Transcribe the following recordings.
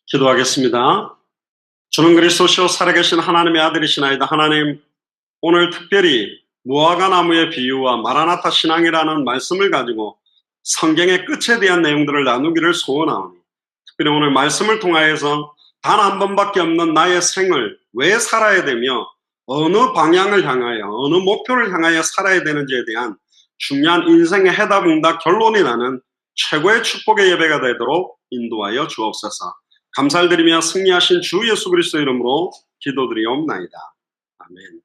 기도하겠습니다. 주는 그리스도시요 살아계신 하나님의 아들이시나이다. 하나님, 오늘 특별히 무화과 나무의 비유와 마라나타 신앙이라는 말씀을 가지고 성경의 끝에 대한 내용들을 나누기를 소원하오니, 특별히 오늘 말씀을 통하여서 단 한 번밖에 없는 나의 생을 왜 살아야 되며 어느 방향을 향하여 어느 목표를 향하여 살아야 되는지에 대한 중요한 인생의 해답응답 결론이 나는 최고의 축복의 예배가 되도록 인도하여 주옵소서. 감사를 드리며 승리하신 주 예수 그리스도 이름으로 기도드리옵나이다. 아멘.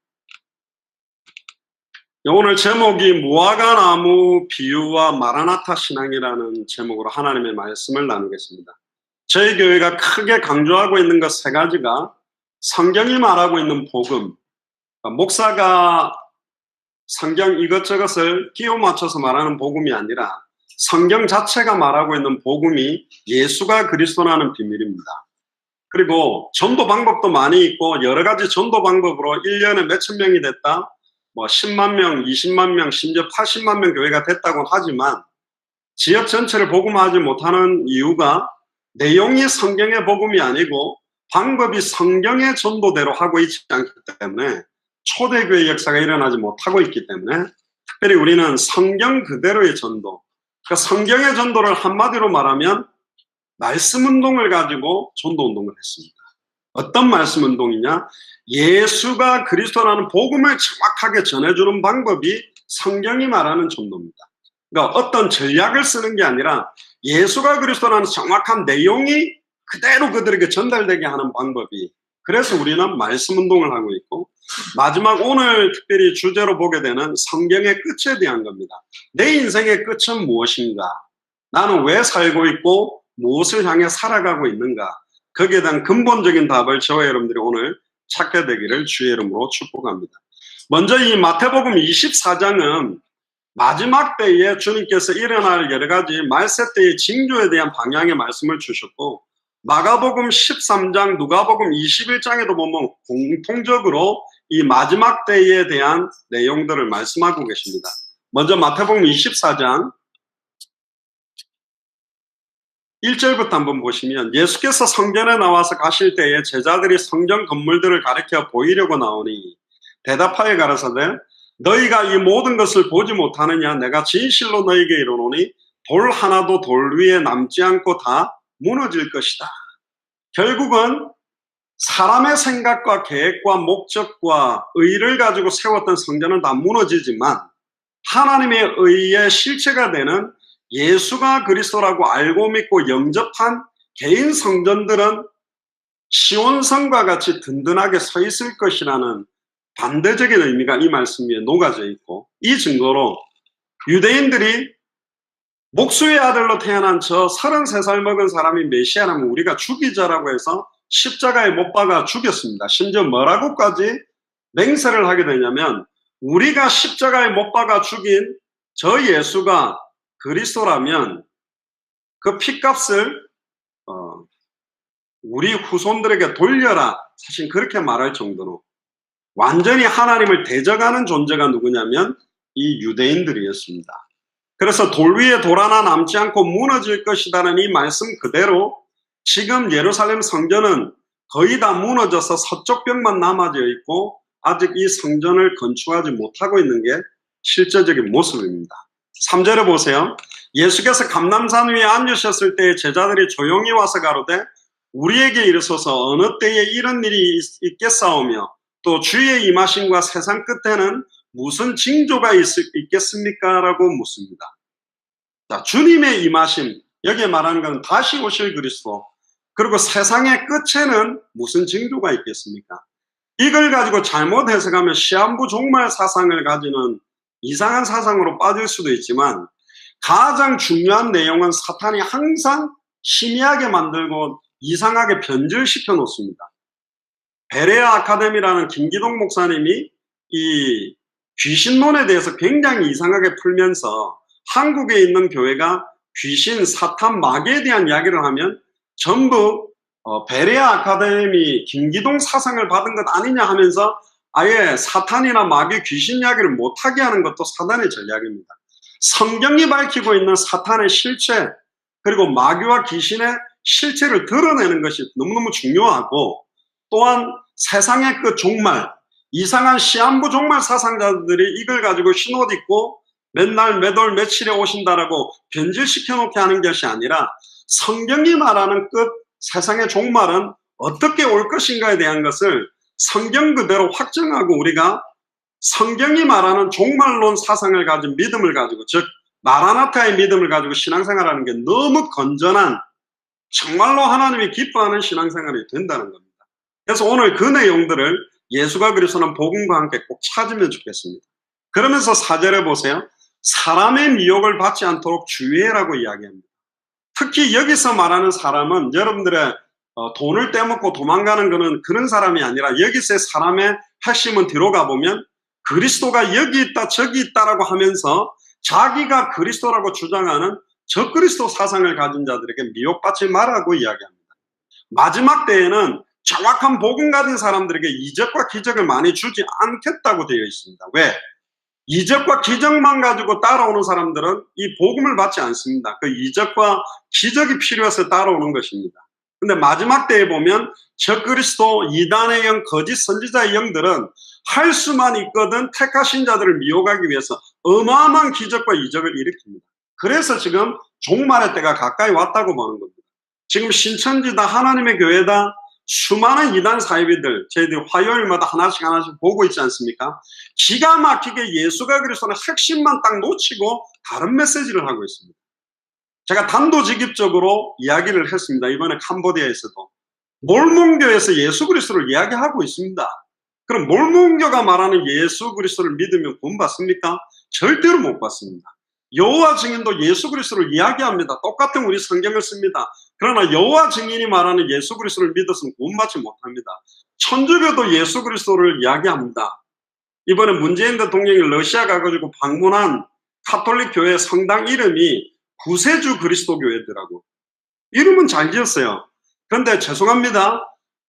오늘 제목이 무화과 나무 비유와 마라나타 신앙이라는 제목으로 하나님의 말씀을 나누겠습니다. 저희 교회가 크게 강조하고 있는 것 세 가지가 성경이 말하고 있는 복음, 목사가 성경 이것저것을 끼워 맞춰서 말하는 복음이 아니라 성경 자체가 말하고 있는 복음이 예수가 그리스도라는 비밀입니다. 그리고 전도 방법도 많이 있고 여러 가지 전도 방법으로 1년에 몇천 명이 됐다, 10만 명, 20만 명, 심지어 80만 명 교회가 됐다고 하지만 지역 전체를 복음화하지 못하는 이유가 내용이 성경의 복음이 아니고 방법이 성경의 전도대로 하고 있지 않기 때문에 초대교회 역사가 일어나지 못하고 있기 때문에 특별히 우리는 성경 그대로의 전도, 그러니까 성경의 전도를 한마디로 말하면 말씀 운동을 가지고 전도 운동을 했습니다. 어떤 말씀 운동이냐? 예수가 그리스도라는 복음을 정확하게 전해주는 방법이 성경이 말하는 전도입니다. 그러니까 어떤 전략을 쓰는 게 아니라 예수가 그리스도라는 정확한 내용이 그대로 그들에게 전달되게 하는 방법이, 그래서 우리는 말씀 운동을 하고 있고, 마지막 오늘 특별히 주제로 보게 되는 성경의 끝에 대한 겁니다. 내 인생의 끝은 무엇인가? 나는 왜 살고 있고 무엇을 향해 살아가고 있는가? 거기에 대한 근본적인 답을 저와 여러분들이 오늘 찾게 되기를 주의 이름으로 축복합니다. 먼저 이 마태복음 24장은 마지막 때에 주님께서 일어날 여러 가지 말세 때의 징조에 대한 방향의 말씀을 주셨고, 마가복음 13장, 누가복음 21장에도 보면 공통적으로 이 마지막 때에 대한 내용들을 말씀하고 계십니다. 먼저 마태복음 24장 1절부터 한번 보시면, 예수께서 성전에 나와서 가실 때에 제자들이 성전 건물들을 가리켜 보이려고 나오니 대답하여 가라사대, 너희가 이 모든 것을 보지 못하느냐? 내가 진실로 너희에게 이르노니 돌 하나도 돌 위에 남지 않고 다 무너질 것이다. 결국은 사람의 생각과 계획과 목적과 의를 가지고 세웠던 성전은 다 무너지지만 하나님의 의의 실체가 되는 예수가 그리스도라고 알고 믿고 영접한 개인 성전들은 시온성과 같이 든든하게 서 있을 것이라는 반대적인 의미가 이 말씀 위에 녹아져 있고, 이 증거로 유대인들이 목수의 아들로 태어난 저 33살 먹은 사람이 메시아라면 우리가 죽이자라고 해서 십자가에 못 박아 죽였습니다. 심지어 뭐라고까지 맹세를 하게 되냐면, 우리가 십자가에 못 박아 죽인 저 예수가 그리스도라면 그 핏값을 우리 후손들에게 돌려라, 사실 그렇게 말할 정도로 완전히 하나님을 대적하는 존재가 누구냐면 이 유대인들이었습니다. 그래서 돌 위에 돌 하나 남지 않고 무너질 것이라는 이 말씀 그대로 지금 예루살렘 성전은 거의 다 무너져서 서쪽 벽만 남아져 있고 아직 이 성전을 건축하지 못하고 있는 게 실제적인 모습입니다. 3절에 보세요. 예수께서 감람산 위에 앉으셨을 때 제자들이 조용히 와서 가로되, 우리에게 이르소서 어느 때에 이런 일이 있겠사오며 또 주의 임하심과 세상 끝에는 무슨 징조가 있겠습니까? 라고 묻습니다. 자, 주님의 임하심, 여기에 말하는 것은 다시 오실 그리스도, 그리고 세상의 끝에는 무슨 징조가 있겠습니까? 이걸 가지고 잘못 해석하면 시한부 종말 사상을 가지는 이상한 사상으로 빠질 수도 있지만, 가장 중요한 내용은 사탄이 항상 희미하게 만들고 이상하게 변질시켜 놓습니다. 베레아 아카데미라는 김기동 목사님이 이 귀신론에 대해서 굉장히 이상하게 풀면서 한국에 있는 교회가 귀신, 사탄, 마귀에 대한 이야기를 하면 전부 베레아 아카데미 김기동 사상을 받은 것 아니냐 하면서 아예 사탄이나 마귀, 귀신 이야기를 못하게 하는 것도 사단의 전략입니다. 성경이 밝히고 있는 사탄의 실체, 그리고 마귀와 귀신의 실체를 드러내는 것이 너무너무 중요하고, 또한 세상의 그 종말, 이상한 시한부 종말 사상자들이 이걸 가지고 흰옷 입고 맨날 매돌 며칠에 오신다라고 변질시켜 놓게 하는 것이 아니라, 성경이 말하는 끝 세상의 종말은 어떻게 올 것인가에 대한 것을 성경 그대로 확정하고, 우리가 성경이 말하는 종말론 사상을 가진 믿음을 가지고, 즉 마라나타의 믿음을 가지고 신앙생활하는 게 너무 건전한, 정말로 하나님이 기뻐하는 신앙생활이 된다는 겁니다. 그래서 오늘 그 내용들을 예수가 그리스도는 복음과 함께 꼭 찾으면 좋겠습니다. 그러면서 4절에 보세요. 사람의 미혹을 받지 않도록 주의해라고 이야기합니다. 특히 여기서 말하는 사람은 여러분들의 돈을 떼먹고 도망가는 것은 그런 사람이 아니라, 여기서의 사람의 핵심은 뒤로 가보면 그리스도가 여기 있다 저기 있다라고 하면서 자기가 그리스도라고 주장하는 적그리스도 사상을 가진 자들에게 미혹받지 말라고 이야기합니다. 마지막 때에는 정확한 복음 가진 사람들에게 이적과 기적을 많이 주지 않겠다고 되어 있습니다. 왜? 이적과 기적만 가지고 따라오는 사람들은 이 복음을 받지 않습니다. 그 이적과 기적이 필요해서 따라오는 것입니다. 근데 마지막 때에 보면 적그리스도, 이단의 영, 거짓 선지자의 영들은 할 수만 있거든 택하신 자들을 미혹하기 위해서 어마어마한 기적과 이적을 일으킵니다. 그래서 지금 종말의 때가 가까이 왔다고 보는 겁니다. 지금 신천지다, 하나님의 교회다, 수많은 이단 사이비들, 저희들이 화요일마다 하나씩 보고 있지 않습니까? 기가 막히게 예수가 그리스도는 핵심만 딱 놓치고 다른 메시지를 하고 있습니다. 제가 단도직입적으로 이야기를 했습니다. 이번에 캄보디아에서도 몰몬교에서 예수 그리스도를 이야기하고 있습니다. 그럼 몰몬교가 말하는 예수 그리스도를 믿으면 구원 받습니까? 절대로 못 받습니다. 여호와 증인도 예수 그리스도를 이야기합니다. 똑같은 우리 성경을 씁니다. 그러나 여호와 증인이 말하는 예수 그리스도를 믿어서는 구원받지 못합니다. 천주교도 예수 그리스도를 이야기합니다. 이번에 문재인 대통령이 러시아 가가지고 방문한 카톨릭 교회 성당 이름이 구세주 그리스도 교회더라고. 이름은 잘 지었어요. 그런데 죄송합니다.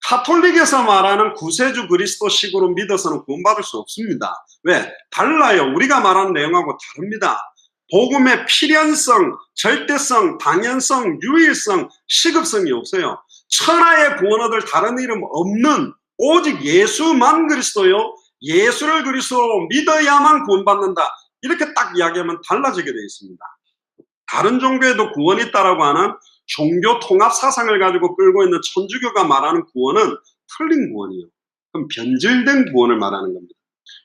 카톨릭에서 말하는 구세주 그리스도식으로 믿어서는 구원받을 수 없습니다. 왜? 달라요. 우리가 말하는 내용하고 다릅니다. 복음의 필연성, 절대성, 당연성, 유일성, 시급성이 없어요. 천하의 구원 얻을 다른 이름 없는 오직 예수만 그리스도요, 예수를 그리스도로 믿어야만 구원받는다, 이렇게 딱 이야기하면 달라지게 되어 있습니다. 다른 종교에도 구원이 있다라고 하는 종교 통합 사상을 가지고 끌고 있는 천주교가 말하는 구원은 틀린 구원이에요. 그럼 변질된 구원을 말하는 겁니다.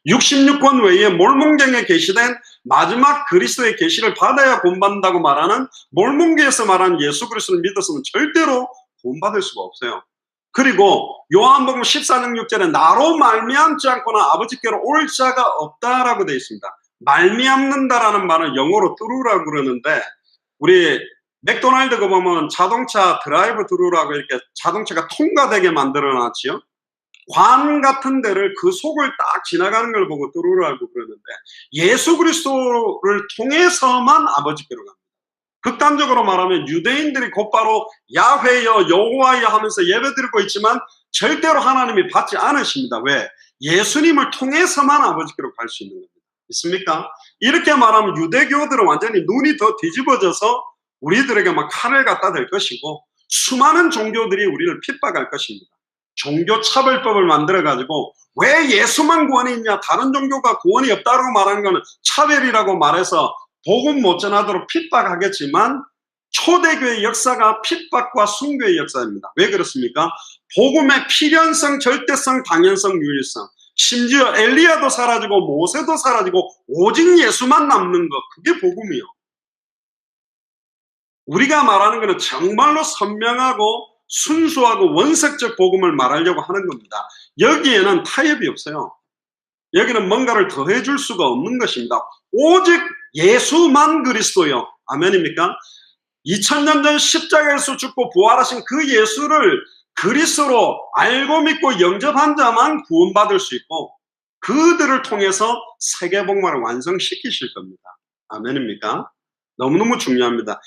66권 외에 몰몬경에 게시된 마지막 그리스도의 계시를 받아야 구원받는다고 말하는 몰몬교에서 말하는 예수 그리스도를 믿어서는 절대로 구원받을 수가 없어요. 그리고 요한복음 14장 6절에 나로 말미암지 않고는 아버지께로 올 자가 없다라고 되어 있습니다. 말미암는다라는 말은 영어로 through라고 그러는데, 우리 맥도날드 그 보면 자동차 드라이브 스루라고 이렇게 자동차가 통과되게 만들어 놨지요. 관 같은 데를 그 속을 딱 지나가는 걸 보고 뚜루라고 그러는데, 예수 그리스도를 통해서만 아버지께로 갑니다. 극단적으로 말하면 유대인들이 곧바로 야훼여 여호와여 하면서 예배드리고 있지만 절대로 하나님이 받지 않으십니다. 왜? 예수님을 통해서만 아버지께로 갈 수 있는 겁니다. 있습니까? 이렇게 말하면 유대교들은 완전히 눈이 더 뒤집어져서 우리들에게 막 칼을 갖다 댈 것이고, 수많은 종교들이 우리를 핍박할 것입니다. 종교 차별법을 만들어가지고 왜 예수만 구원이 있냐, 다른 종교가 구원이 없다고 말하는 것은 차별이라고 말해서 복음 못 전하도록 핍박하겠지만, 초대교회 역사가 핍박과 순교의 역사입니다. 왜 그렇습니까? 복음의 필연성, 절대성, 당연성, 유일성, 심지어 엘리야도 사라지고 모세도 사라지고 오직 예수만 남는 것, 그게 복음이요. 우리가 말하는 것은 정말로 선명하고 순수하고 원색적 복음을 말하려고 하는 겁니다. 여기에는 타협이 없어요. 여기는 뭔가를 더해줄 수가 없는 것입니다. 오직 예수만 그리스도요. 아멘입니까? 2000년 전 십자가에서 죽고 부활하신 그 예수를 그리스도로 알고 믿고 영접한 자만 구원받을 수 있고, 그들을 통해서 세계복음을 완성시키실 겁니다. 아멘입니까? 너무너무 중요합니다.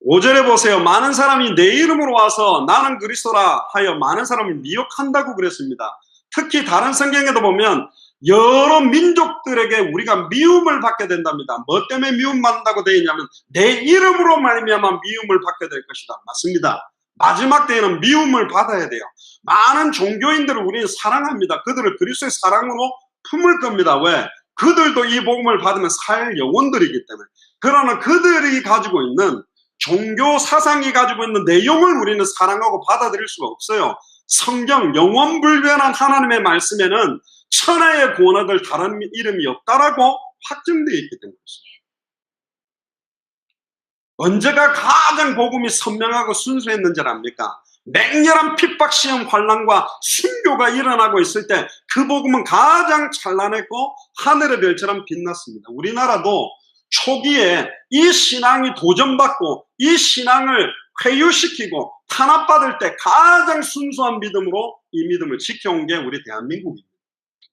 5절에 보세요. 많은 사람이 내 이름으로 와서 나는 그리스도라 하여 많은 사람을 미혹한다고 그랬습니다. 특히 다른 성경에도 보면 여러 민족들에게 우리가 미움을 받게 된답니다. 뭐 때문에 미움 받는다고 되어 있냐면 내 이름으로 말미암아 미움을 받게 될 것이다. 맞습니다. 마지막 때에는 미움을 받아야 돼요. 많은 종교인들을 우리는 사랑합니다. 그들을 그리스도의 사랑으로 품을 겁니다. 왜? 그들도 이 복음을 받으면 살 영혼들이기 때문에. 그러나 그들이 가지고 있는 종교 사상이 가지고 있는 내용을 우리는 사랑하고 받아들일 수가 없어요. 성경 영원불변한 하나님의 말씀에는 천하의 구원 얻을 다른 이름이 없다라고 확정되어 있기 때문입니다. 언제가 가장 복음이 선명하고 순수했는지 압니까? 맹렬한 핍박, 시험, 환난과 순교가 일어나고 있을 때 그 복음은 가장 찬란했고 하늘의 별처럼 빛났습니다. 우리나라도 초기에 이 신앙이 도전받고 이 신앙을 회유시키고 탄압받을 때 가장 순수한 믿음으로 이 믿음을 지켜온 게 우리 대한민국입니다.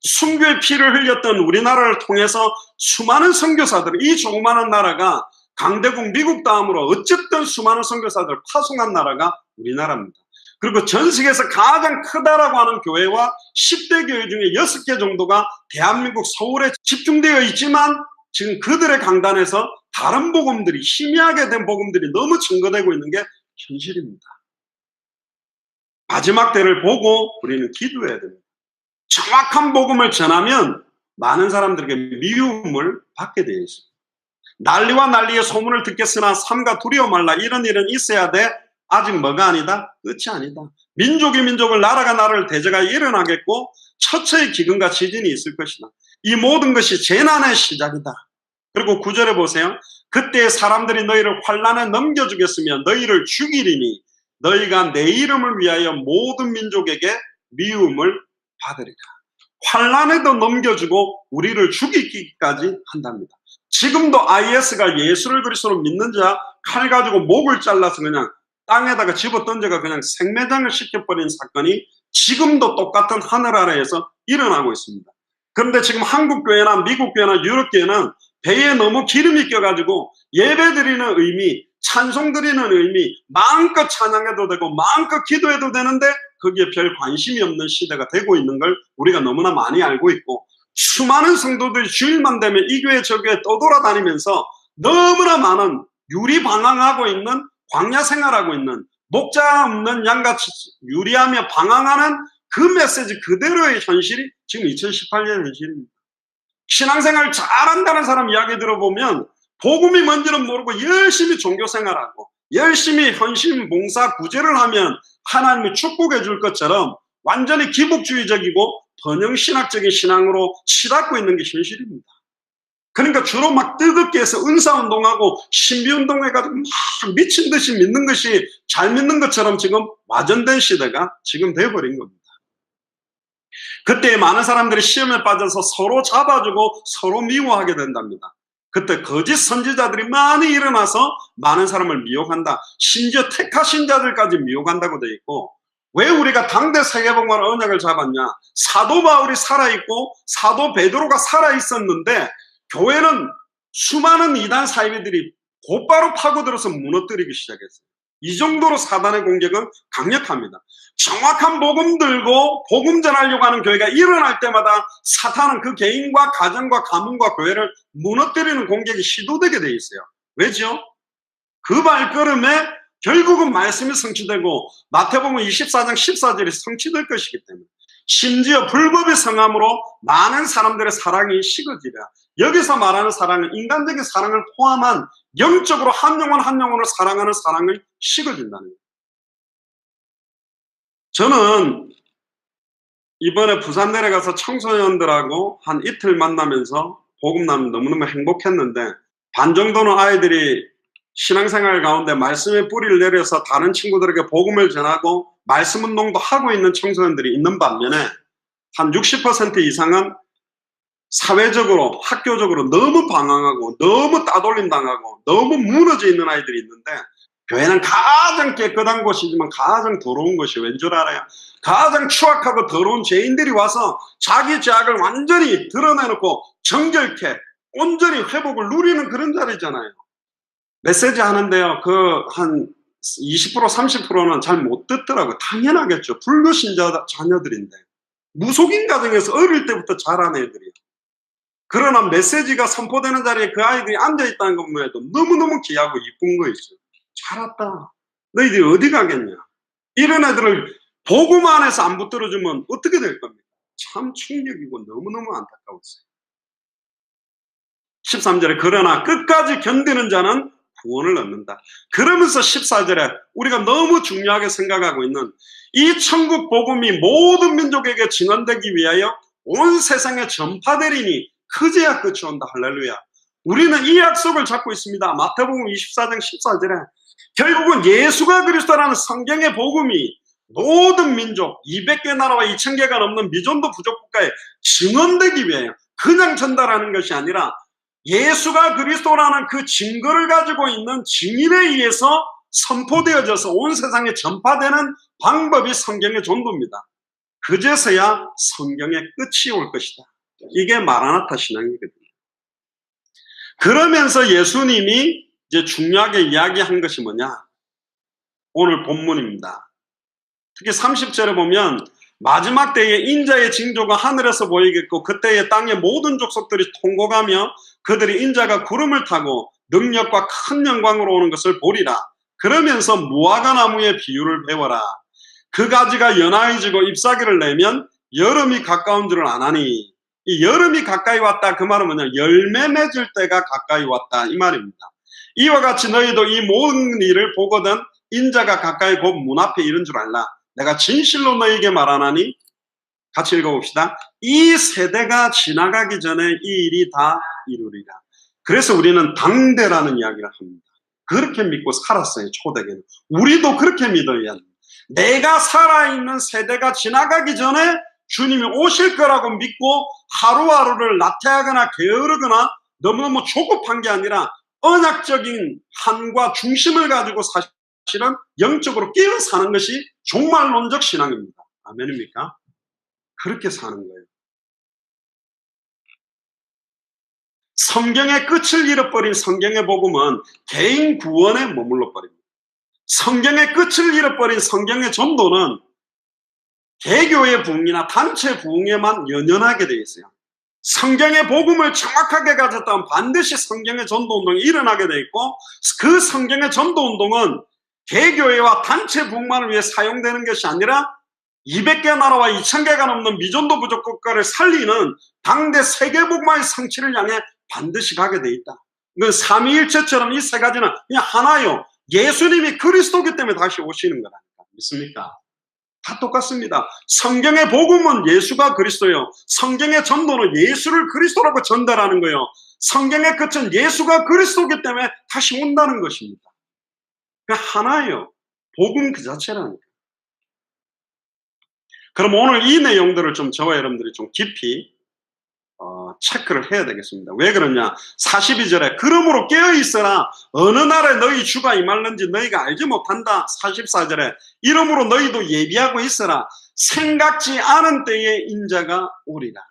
순교의 피를 흘렸던 우리나라를 통해서 수많은 선교사들, 이 조그마한 나라가 강대국 미국 다음으로 어쨌든 수많은 선교사들을 파송한 나라가 우리나라입니다. 그리고 전 세계에서 가장 크다라고 하는 교회와 10대 교회 중에 6개 정도가 대한민국 서울에 집중되어 있지만 지금 그들의 강단에서 다른 복음들이, 희미하게 된 복음들이 너무 증거되고 있는 게 현실입니다. 마지막 때를 보고 우리는 기도해야 됩니다. 정확한 복음을 전하면 많은 사람들에게 미움을 받게 되어 있습니다. 난리와 난리의 소문을 듣겠으나 삼가 두려워 말라. 이런 일은 있어야 돼. 아직 뭐가 아니다? 끝이 아니다. 민족이 민족을, 나라가 나라를 대적하여 일어나겠고 처처의 기근과 지진이 있을 것이다. 이 모든 것이 재난의 시작이다. 그리고 9절에 보세요. 그때 사람들이 너희를 환난에 넘겨주겠으며 너희를 죽이리니 너희가 내 이름을 위하여 모든 민족에게 미움을 받으리라. 환난에도 넘겨주고 우리를 죽이기까지 한답니다. 지금도 IS가 예수를 그리스도로 믿는 자 칼 가지고 목을 잘라서 그냥 땅에다가 집어던져가 그냥 생매장을 시켜버린 사건이 지금도 똑같은 하늘 아래에서 일어나고 있습니다. 그런데 지금 한국 교회나 미국 교회나 유럽 교회는 배에 너무 기름이 껴가지고 예배 드리는 의미, 찬송 드리는 의미, 마음껏 찬양해도 되고 마음껏 기도해도 되는데 거기에 별 관심이 없는 시대가 되고 있는 걸 우리가 너무나 많이 알고 있고, 수많은 성도들이 주일만 되면 이 교회 저 교회 떠돌아다니면서 너무나 많은 유리방황하고 있는, 광야 생활하고 있는, 목자 없는 양같이 유리하며 방황하는 그 메시지 그대로의 현실이 지금 2018년 현실입니다. 신앙생활 잘한다는 사람 이야기 들어보면 복음이 뭔지는 모르고 열심히 종교생활하고 열심히 헌신, 봉사, 구제를 하면 하나님이 축복해 줄 것처럼 완전히 기복주의적이고 번영신학적인 신앙으로 치닫고 있는 게 현실입니다. 그러니까 주로 막 뜨겁게 해서 은사운동하고 신비운동해가지고 막 미친 듯이 믿는 것이 잘 믿는 것처럼 지금 와전된 시대가 지금 돼버린 겁니다. 그때 많은 사람들이 시험에 빠져서 서로 잡아주고 서로 미워하게 된답니다. 그때 거짓 선지자들이 많이 일어나서 많은 사람을 미혹한다. 심지어 택하신 자들까지 미혹한다고 되어 있고, 왜 우리가 당대 세계복음화 언약을 잡았냐? 사도 바울이 살아있고 사도 베드로가 살아있었는데 교회는 수많은 이단 사이비들이 곧바로 파고들어서 무너뜨리기 시작했어요. 이 정도로 사단의 공격은 강력합니다. 정확한 복음 들고 복음 전하려고 하는 교회가 일어날 때마다 사탄은 그 개인과 가정과 가문과 교회를 무너뜨리는 공격이 시도되게 돼 있어요. 왜죠? 그 발걸음에 결국은 말씀이 성취되고 마태복음 24장 14절이 성취될 것이기 때문에, 심지어 불법의 성함으로 많은 사람들의 사랑이 식어지려. 여기서 말하는 사랑은 인간적인 사랑을 포함한 영적으로 한 영혼 한 영혼을 사랑하는 사랑을 식어진다는 거예요. 저는 이번에 부산 내려가서 청소년들하고 한 이틀 만나면서 복음 나누면 너무너무 행복했는데, 반 정도는 아이들이 신앙생활 가운데 말씀의 뿌리를 내려서 다른 친구들에게 복음을 전하고 말씀 운동도 하고 있는 청소년들이 있는 반면에 한 60% 이상은 사회적으로, 학교적으로 너무 방황하고 너무 따돌림 당하고 너무 무너져 있는 아이들이 있는데, 교회는 가장 깨끗한 곳이지만 가장 더러운 것이 왠 줄 알아요? 가장 추악하고 더러운 죄인들이 와서 자기 죄악을 완전히 드러내놓고 정결케 온전히 회복을 누리는 그런 자리잖아요. 메시지 하는데요, 한 20% 30%는 잘 못 듣더라고요. 당연하겠죠. 불교신자 자녀들인데, 무속인 가정에서 어릴 때부터 자란 애들이에요. 그러나 메시지가 선포되는 자리에 그 아이들이 앉아있다는 것만 해도 너무너무 귀하고 이쁜 거 있어요. 잘 왔다. 너희들이 어디 가겠냐? 이런 애들을 복음 안에서 안 붙들어주면 어떻게 될 겁니까? 참 충격이고 너무너무 안타까웠어요. 13절에 그러나 끝까지 견디는 자는 구원을 얻는다. 그러면서 14절에 우리가 너무 중요하게 생각하고 있는 이 천국 복음이 모든 민족에게 증언되기 위하여 온 세상에 전파되리니 그제야 끝이 온다. 할렐루야. 우리는 이 약속을 잡고 있습니다. 마태복음 24장 14절에 결국은 예수가 그리스도라는 성경의 복음이 모든 민족 200개 나라와 2000개가 넘는 미전도 부족 국가에 증언되기 위하여 그냥 전달하는 것이 아니라 예수가 그리스도라는 그 증거를 가지고 있는 증인에 의해서 선포되어져서 온 세상에 전파되는 방법이 성경의 전도입니다. 그제서야 성경의 끝이 올 것이다. 이게 마라나타 신앙이거든요. 그러면서 예수님이 이제 중요하게 이야기한 것이 뭐냐? 오늘 본문입니다. 특히 30절에 보면 마지막 때에 인자의 징조가 하늘에서 보이겠고 그때에 땅의 모든 족속들이 통곡하며 그들이 인자가 구름을 타고 능력과 큰 영광으로 오는 것을 보리라. 그러면서 무화과 나무의 비유를 배워라. 그 가지가 연하여지고 잎사귀를 내면 여름이 가까운 줄을 아나니. 이 여름이 가까이 왔다 그 말은 뭐냐? 열매 맺을 때가 가까이 왔다 이 말입니다. 이와 같이 너희도 이 모든 일을 보거든 인자가 가까이 곧 문 앞에 이른 줄 알라. 내가 진실로 너희에게 말하나니 같이 읽어봅시다. 이 세대가 지나가기 전에 이 일이 다 이루리라. 그래서 우리는 당대라는 이야기를 합니다. 그렇게 믿고 살았어요. 초대교회는. 우리도 그렇게 믿어야 합니다. 내가 살아있는 세대가 지나가기 전에 주님이 오실 거라고 믿고 하루하루를 나태하거나 게으르거나 너무너무 조급한 게 아니라 언약적인 한과 중심을 가지고 사실은 영적으로 깨어 사는 것이 종말론적 신앙입니다. 아멘입니까? 그렇게 사는 거예요. 성경의 끝을 잃어버린 성경의 복음은 개인 구원에 머물러 버립니다. 성경의 끝을 잃어버린 성경의 전도는 개교의 부흥이나 단체 부흥에만 연연하게 되어 있어요. 성경의 복음을 정확하게 가졌다면 반드시 성경의 전도운동이 일어나게 되어 있고 그 성경의 전도운동은 개교회와 단체 부흥만을 위해 사용되는 것이 아니라 200개 나라와 2000개가 넘는 미전도 부족 국가를 살리는 당대 세계복음화의 성취를 향해 반드시 가게 돼 있다. 이건 삼위일체처럼 이 세 가지는 그냥 하나요. 예수님이 그리스도기 때문에 다시 오시는 거라니까. 믿습니까? 다 똑같습니다. 성경의 복음은 예수가 그리스도예요. 성경의 전도는 예수를 그리스도라고 전달하는 거예요. 성경의 끝은 예수가 그리스도기 때문에 다시 온다는 것입니다. 그냥 하나예요. 복음 그 자체라니까. 그럼 오늘 이 내용들을 좀 저와 여러분들이 좀 깊이 체크를 해야 되겠습니다. 왜 그러냐? 42절에 그러므로 깨어있어라. 어느 날에 너희 주가 임할는지 너희가 알지 못한다. 44절에 이러므로 너희도 예비하고 있어라. 생각지 않은 때에 인자가 오리라.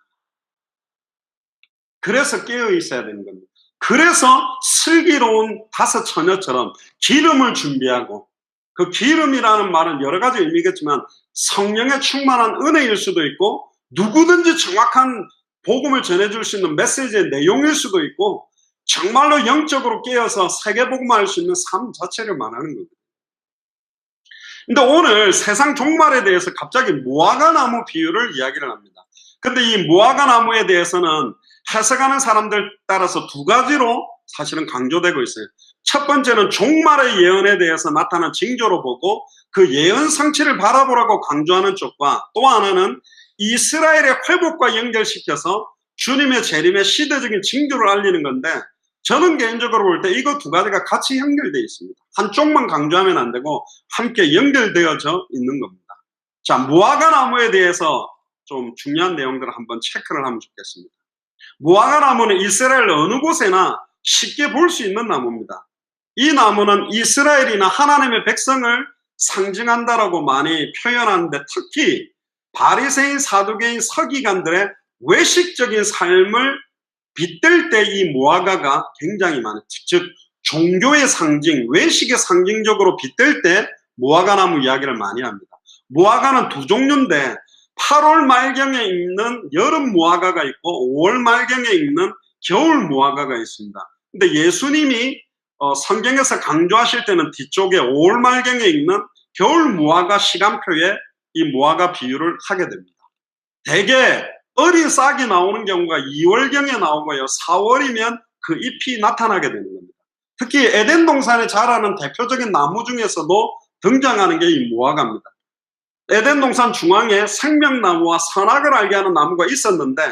그래서 깨어있어야 되는 겁니다. 그래서 슬기로운 다섯 처녀처럼 기름을 준비하고 그 기름이라는 말은 여러 가지 의미겠지만 성령에 충만한 은혜일 수도 있고 누구든지 정확한 복음을 전해줄 수 있는 메시지의 내용일 수도 있고 정말로 영적으로 깨어서 세계복음화할 수 있는 삶 자체를 말하는 겁니다. 근데 오늘 세상 종말에 대해서 갑자기 무화과 나무 비유를 이야기를 합니다. 근데 이 무화과 나무에 대해서는 해석하는 사람들 따라서 두 가지로 사실은 강조되고 있어요. 첫 번째는 종말의 예언에 대해서 나타난 징조로 보고 그 예언 성취를 바라보라고 강조하는 쪽과 또 하나는 이스라엘의 회복과 연결시켜서 주님의 재림의 시대적인 징조를 알리는 건데 저는 개인적으로 볼 때 이거 두 가지가 같이 연결되어 있습니다. 한쪽만 강조하면 안 되고 함께 연결되어져 있는 겁니다. 자, 무화과 나무에 대해서 좀 중요한 내용들을 한번 체크를 하면 좋겠습니다. 무화과 나무는 이스라엘 어느 곳에나 쉽게 볼 수 있는 나무입니다. 이 나무는 이스라엘이나 하나님의 백성을 상징한다라고 많이 표현하는데 특히 바리새인, 사두개인, 서기관들의 외식적인 삶을 빗댈 때 이 무화과가 굉장히 많아요. 즉 종교의 상징, 외식의 상징적으로 빗댈 때 무화과 나무 이야기를 많이 합니다. 무화과는 두 종류인데 8월 말경에 익는 여름 무화과가 있고 5월 말경에 익는 겨울 무화과가 있습니다. 근데 예수님이 성경에서 강조하실 때는 뒤쪽에 5월 말경에 익는 겨울 무화과 시간표에 이 무화과 비유를 하게 됩니다. 대개 어린 싹이 나오는 경우가 2월경에 나오고요. 4월이면 그 잎이 나타나게 되는 겁니다. 특히 에덴 동산에 자라는 대표적인 나무 중에서도 등장하는 게 이 무화과입니다. 에덴 동산 중앙에 생명나무와 선악을 알게 하는 나무가 있었는데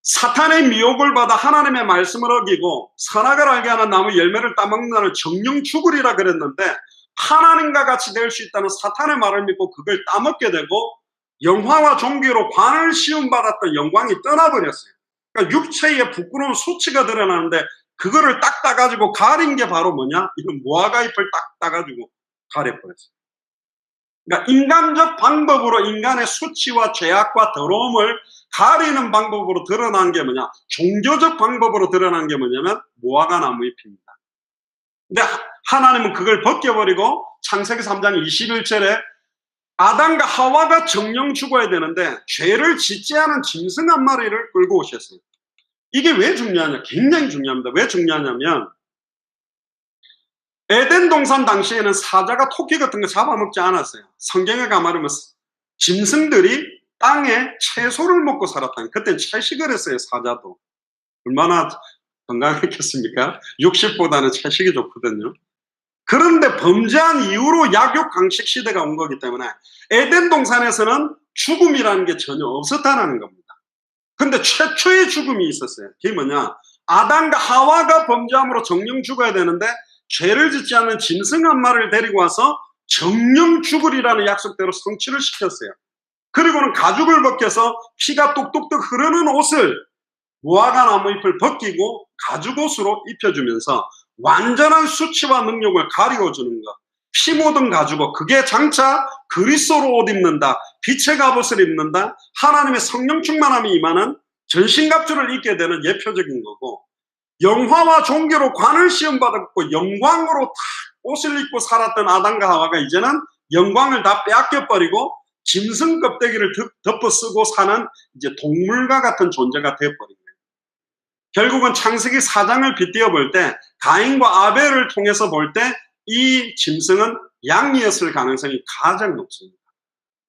사탄의 미혹을 받아 하나님의 말씀을 어기고 선악을 알게 하는 나무 열매를 따먹는 나를 정령 죽으리라 그랬는데 하나님과 같이 될 수 있다는 사탄의 말을 믿고 그걸 따먹게 되고 영화와 종교로 관을 시험받았던 영광이 떠나버렸어요. 그러니까 육체의 부끄러운 수치가 드러나는데 그거를 딱 따가지고 가린 게 바로 뭐냐? 이런 무화과 잎을 딱 따가지고 가려버렸어요. 그러니까 인간적 방법으로 인간의 수치와 죄악과 더러움을 가리는 방법으로 드러난 게 뭐냐? 종교적 방법으로 드러난 게 뭐냐면 무화과 나무 잎입니다. 근데 하나님은 그걸 벗겨버리고 창세기 3장 21절에 아담과 하와가 정령 죽어야 되는데 죄를 짓지 않은 짐승 한 마리를 끌고 오셨어요. 이게 왜 중요하냐? 굉장히 중요합니다. 왜 중요하냐면 에덴 동산 당시에는 사자가 토끼 같은 거 잡아먹지 않았어요. 성경에 가말하면 짐승들이 땅에 채소를 먹고 살았다. 그때는 채식을 했어요. 사자도. 얼마나 건강했겠습니까? 육식보다는 채식이 좋거든요. 그런데 범죄한 이후로 약육 강식 시대가 온 거기 때문에 에덴 동산에서는 죽음이라는 게 전혀 없었다는 겁니다. 근데 최초의 죽음이 있었어요. 그게 뭐냐? 아담과 하와가 범죄함으로 정령 죽어야 되는데 죄를 짓지 않는 짐승 한 마리를 데리고 와서 정령 죽으리라는 약속대로 성취를 시켰어요. 그리고는 가죽을 벗겨서 피가 뚝뚝뚝 흐르는 옷을 무화과 나무 잎을 벗기고 가죽 옷으로 입혀주면서 완전한 수치와 능력을 가리워주는 것. 피 묻은 가죽옷, 그게 장차 그리스도로 옷 입는다, 빛의 갑옷을 입는다, 하나님의 성령 충만함이 임하는 전신갑주를 입게 되는 예표적인 거고, 영화와 종교로 관을 시험받았고 영광으로 옷을 입고 살았던 아담과 하와가 이제는 영광을 다 빼앗겨버리고 짐승 껍데기를 덮어쓰고 사는 이제 동물과 같은 존재가 되어버린 거예요. 결국은 창세기 4장을 빗대어 볼 때 가인과 아벨을 통해서 볼 때 이 짐승은 양이었을 가능성이 가장 높습니다.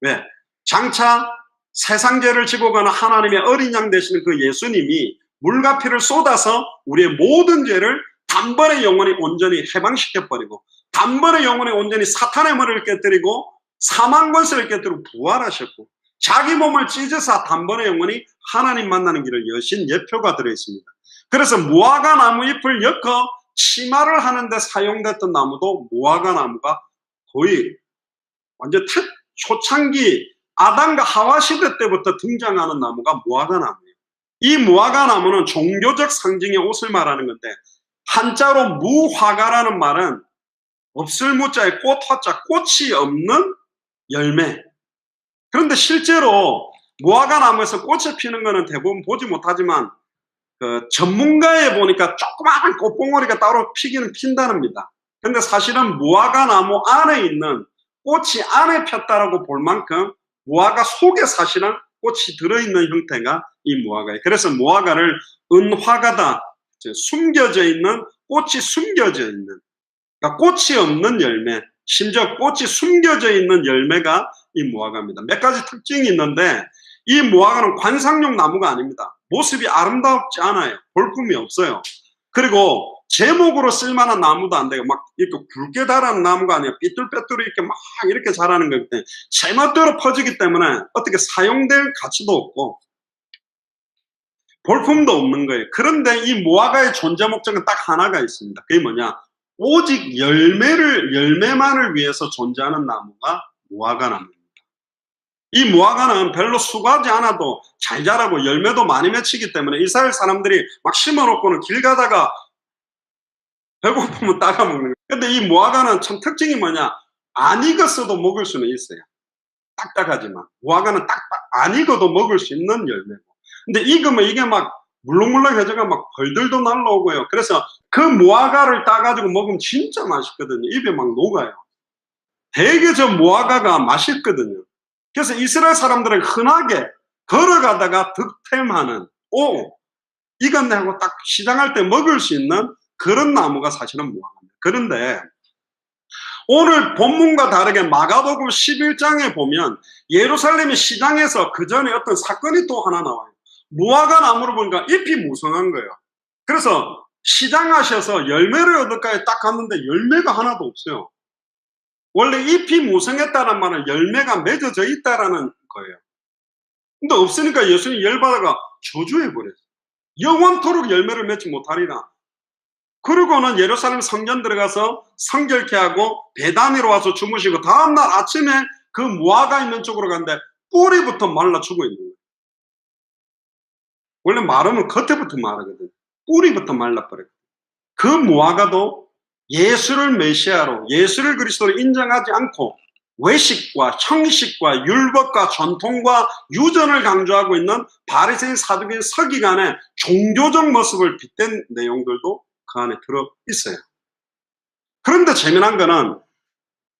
왜? 장차 세상 죄를 지고 가는 하나님의 어린 양 되시는 그 예수님이 물과 피를 쏟아서 우리의 모든 죄를 단번에 영원히 온전히 해방시켜버리고 단번에 영원히 온전히 사탄의 머리를 깨뜨리고 사망 권세를 깨뜨리고 부활하셨고 자기 몸을 찢어서 단번에 영원히 하나님 만나는 길을 여신 예표가 들어있습니다. 그래서 무화과 나무 잎을 엮어 치마를 하는데 사용됐던 나무도 무화과 나무가 거의 완전 초창기 아담과 하와 시대 때부터 등장하는 나무가 무화과 나무예요. 이 무화과 나무는 종교적 상징의 옷을 말하는 건데 한자로 무화과라는 말은 없을 무자에 꽃 화자, 꽃이 없는 열매. 그런데 실제로 무화과 나무에서 꽃이 피는 것은 대부분 보지 못하지만 그 전문가에 보니까 조그마한 꽃봉오리가 따로 피기는 핀다는니다. 근데 사실은 무화과 나무 안에 있는 꽃이 안에 폈다라고 볼 만큼 무화과 속에 사실은 꽃이 들어있는 형태가 이 무화과예요. 그래서 무화과를 은화과다, 숨겨져 있는, 꽃이 숨겨져 있는, 그러니까 꽃이 없는 열매, 심지어 꽃이 숨겨져 있는 열매가 이 무화과입니다. 몇 가지 특징이 있는데 이 무화과는 관상용 나무가 아닙니다. 모습이 아름답지 않아요. 볼품이 없어요. 그리고 제목으로 쓸만한 나무도 안 돼요. 막 이렇게 굵게 자라는 나무가 아니라 삐뚤빼뚤 이렇게 막 이렇게 자라는 거기 때문에 제멋대로 퍼지기 때문에 어떻게 사용될 가치도 없고 볼품도 없는 거예요. 그런데 이 무화과의 존재 목적은 딱 하나가 있습니다. 그게 뭐냐? 오직 열매만을 위해서 존재하는 나무가 무화과 나무입니다. 이 무화과는 별로 수고하지 않아도 잘 자라고 열매도 많이 맺히기 때문에 이스라엘 사람들이 막 심어놓고는 길 가다가 배고프면 따가 먹는 거예요. 근데 이 무화과는 참 특징이 뭐냐? 안 익었어도 먹을 수는 있어요. 딱딱하지만 무화과는 안 익어도 먹을 수 있는 열매고. 근데 익으면 이게 막 물렁물렁해져가 막 벌들도 날라오고요. 그래서 그 무화과를 따가지고 먹으면 진짜 맛있거든요. 입에 막 녹아요. 되게 저 무화과가 맛있거든요. 그래서 이스라엘 사람들은 흔하게 걸어가다가 득템하는, 이건네 하고 딱 시장할 때 먹을 수 있는 그런 나무가 사실은 무화과입니다. 그런데 오늘 본문과 다르게 마가복음 11장에 보면 예루살렘의 시장에서 그 전에 어떤 사건이 또 하나 나와요. 무화과 나무를 보니까 잎이 무성한 거예요. 그래서 시장하셔서 열매를 얻을까에 딱 갔는데 열매가 하나도 없어요. 원래 잎이 무성했다는 말은 열매가 맺어져 있다라는 거예요. 근데 없으니까 예수님 열받아가 저주해버렸어요. 영원토록 열매를 맺지 못하리라. 그러고는 예루살렘 성전 들어가서 성결케 하고 베다니로 와서 주무시고 다음날 아침에 그 무화과 있는 쪽으로 갔는데 뿌리부터 말라 죽어 있는 거예요. 원래 마르면 겉에부터 마르거든. 뿌리부터 말라버려요. 그 무화과도 예수를 메시아로, 예수를 그리스도로 인정하지 않고 외식과 형식과 율법과 전통과 유전을 강조하고 있는 바리새인, 사두개인, 서기관의 종교적 모습을 빗댄 내용들도 그 안에 들어 있어요. 그런데 재미난 거는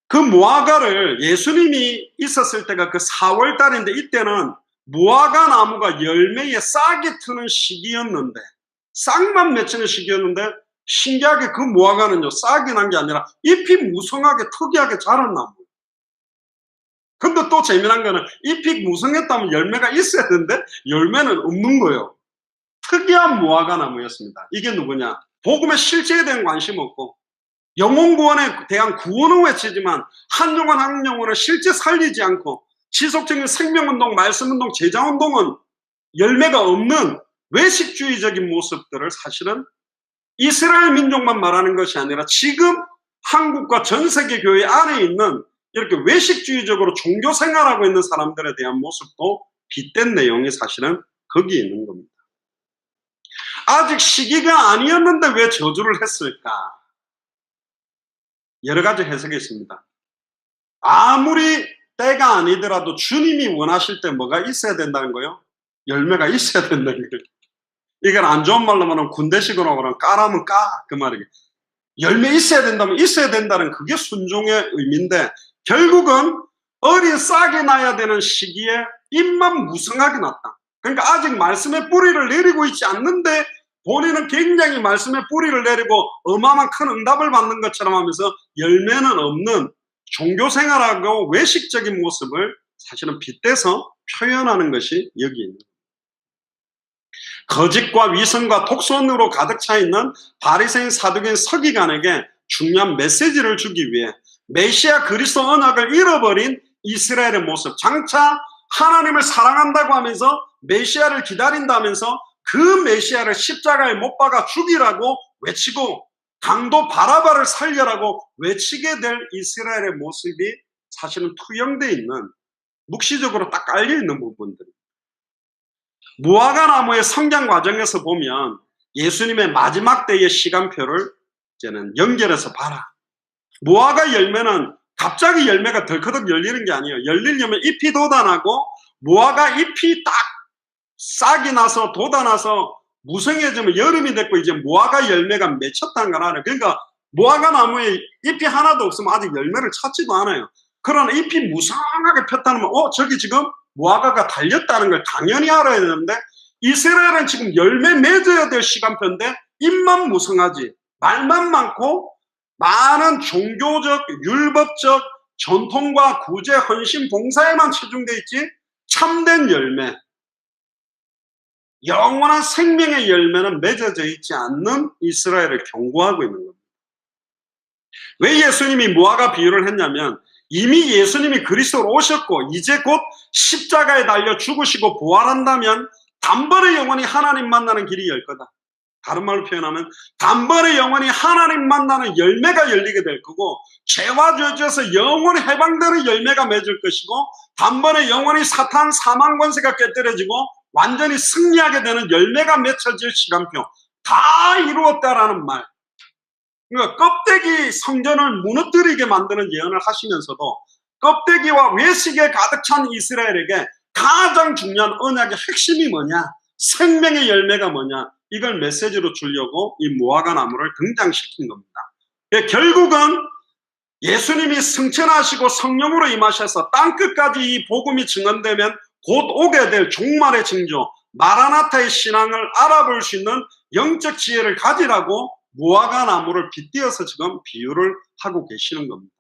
그 무화과를 예수님이 있었을 때가 그 4월 달인데 이때는 무화과 나무가 열매에 싹이 트는 시기였는데, 싹만 맺히는 시기였는데, 신기하게 그 무화과는요, 싹이 난 게 아니라 잎이 무성하게 특이하게 자란 나무. 근데 또 재미난 거는 잎이 무성했다면 열매가 있어야 되는데 열매는 없는 거예요. 특이한 무화과 나무였습니다. 이게 누구냐? 복음의 실제에 대한 관심 없고 영혼 구원에 대한 구원을 외치지만 한 영혼 한 영혼을 실제 살리지 않고 지속적인 생명운동, 말씀운동, 제자운동은 열매가 없는 외식주의적인 모습들을 사실은 이스라엘 민족만 말하는 것이 아니라 지금 한국과 전 세계 교회 안에 있는 이렇게 외식주의적으로 종교 생활하고 있는 사람들에 대한 모습도 빗댄 내용이 사실은 거기에 있는 겁니다. 아직 시기가 아니었는데 왜 저주를 했을까? 여러 가지 해석이 있습니다. 아무리 때가 아니더라도 주님이 원하실 때 뭐가 있어야 된다는 거예요? 열매가 있어야 된다는 거예요. 이건 안 좋은 말로 말하면 군대식으로 말하면 까라면 까, 그 말이에요. 열매 있어야 된다면 있어야 된다는 그게 순종의 의미인데 결국은 어린 싹이 나야 되는 시기에 잎만 무성하게 났다. 그러니까 아직 말씀의 뿌리를 내리고 있지 않는데 본인은 굉장히 말씀의 뿌리를 내리고 어마어마한 큰 응답을 받는 것처럼 하면서 열매는 없는 종교생활하고 외식적인 모습을 사실은 빗대서 표현하는 것이 여기 있는 거예요. 거짓과 위선과 독선으로 가득 차 있는 바리새인, 사두개인, 서기관에게 중요한 메시지를 주기 위해 메시아 그리스도 언약을 잃어버린 이스라엘의 모습, 장차 하나님을 사랑한다고 하면서 메시아를 기다린다면서 그 메시아를 십자가에 못 박아 죽이라고 외치고 강도 바라바를 살려라고 외치게 될 이스라엘의 모습이 사실은 투영되어 있는, 묵시적으로 딱 깔려있는 부분들입니다. 무화과 나무의 성장 과정에서 보면 예수님의 마지막 때의 시간표를 이제는 연결해서 봐라. 무화과 열매는 갑자기 열매가 덜커덕 열리는 게 아니에요. 열리려면 잎이 돋아나고 무화과 잎이 딱 싹이 나서 돋아나서 무성해지면 여름이 됐고 이제 무화과 열매가 맺혔다는 걸 알아요. 그러니까 무화과 나무에 잎이 하나도 없으면 아직 열매를 찾지도 않아요. 그러나 잎이 무성하게 폈다는 말, 저기 지금 무화과가 달렸다는 걸 당연히 알아야 되는데 이스라엘은 지금 열매 맺어야 될 시간표인데 잎만 무성하지, 말만 많고 많은 종교적, 율법적 전통과 구제, 헌신, 봉사에만 치중되어 있지 참된 열매, 영원한 생명의 열매는 맺어져 있지 않는 이스라엘을 경고하고 있는 겁니다. 왜 예수님이 무화과 비유를 했냐면 이미 예수님이 그리스도로 오셨고 이제 곧 십자가에 달려 죽으시고 부활한다면 단번에 영원히 하나님 만나는 길이 열 거다. 다른 말로 표현하면 단번에 영원히 하나님 만나는 열매가 열리게 될 거고 죄와 저주에서 영원히 해방되는 열매가 맺을 것이고 단번에 영원히 사탄 사망 권세가 깨뜨려지고 완전히 승리하게 되는 열매가 맺혀질 시간표, 다 이루었다라는 말. 그러니까 껍데기 성전을 무너뜨리게 만드는 예언을 하시면서도 껍데기와 외식에 가득 찬 이스라엘에게 가장 중요한 언약의 핵심이 뭐냐, 생명의 열매가 뭐냐, 이걸 메시지로 주려고 이 무화과 나무를 등장시킨 겁니다. 결국은 예수님이 승천하시고 성령으로 임하셔서 땅끝까지 이 복음이 증언되면 곧 오게 될 종말의 징조, 마라나타의 신앙을 알아볼 수 있는 영적 지혜를 가지라고 무화과 나무를 빗대어서 지금 비유를 하고 계시는 겁니다.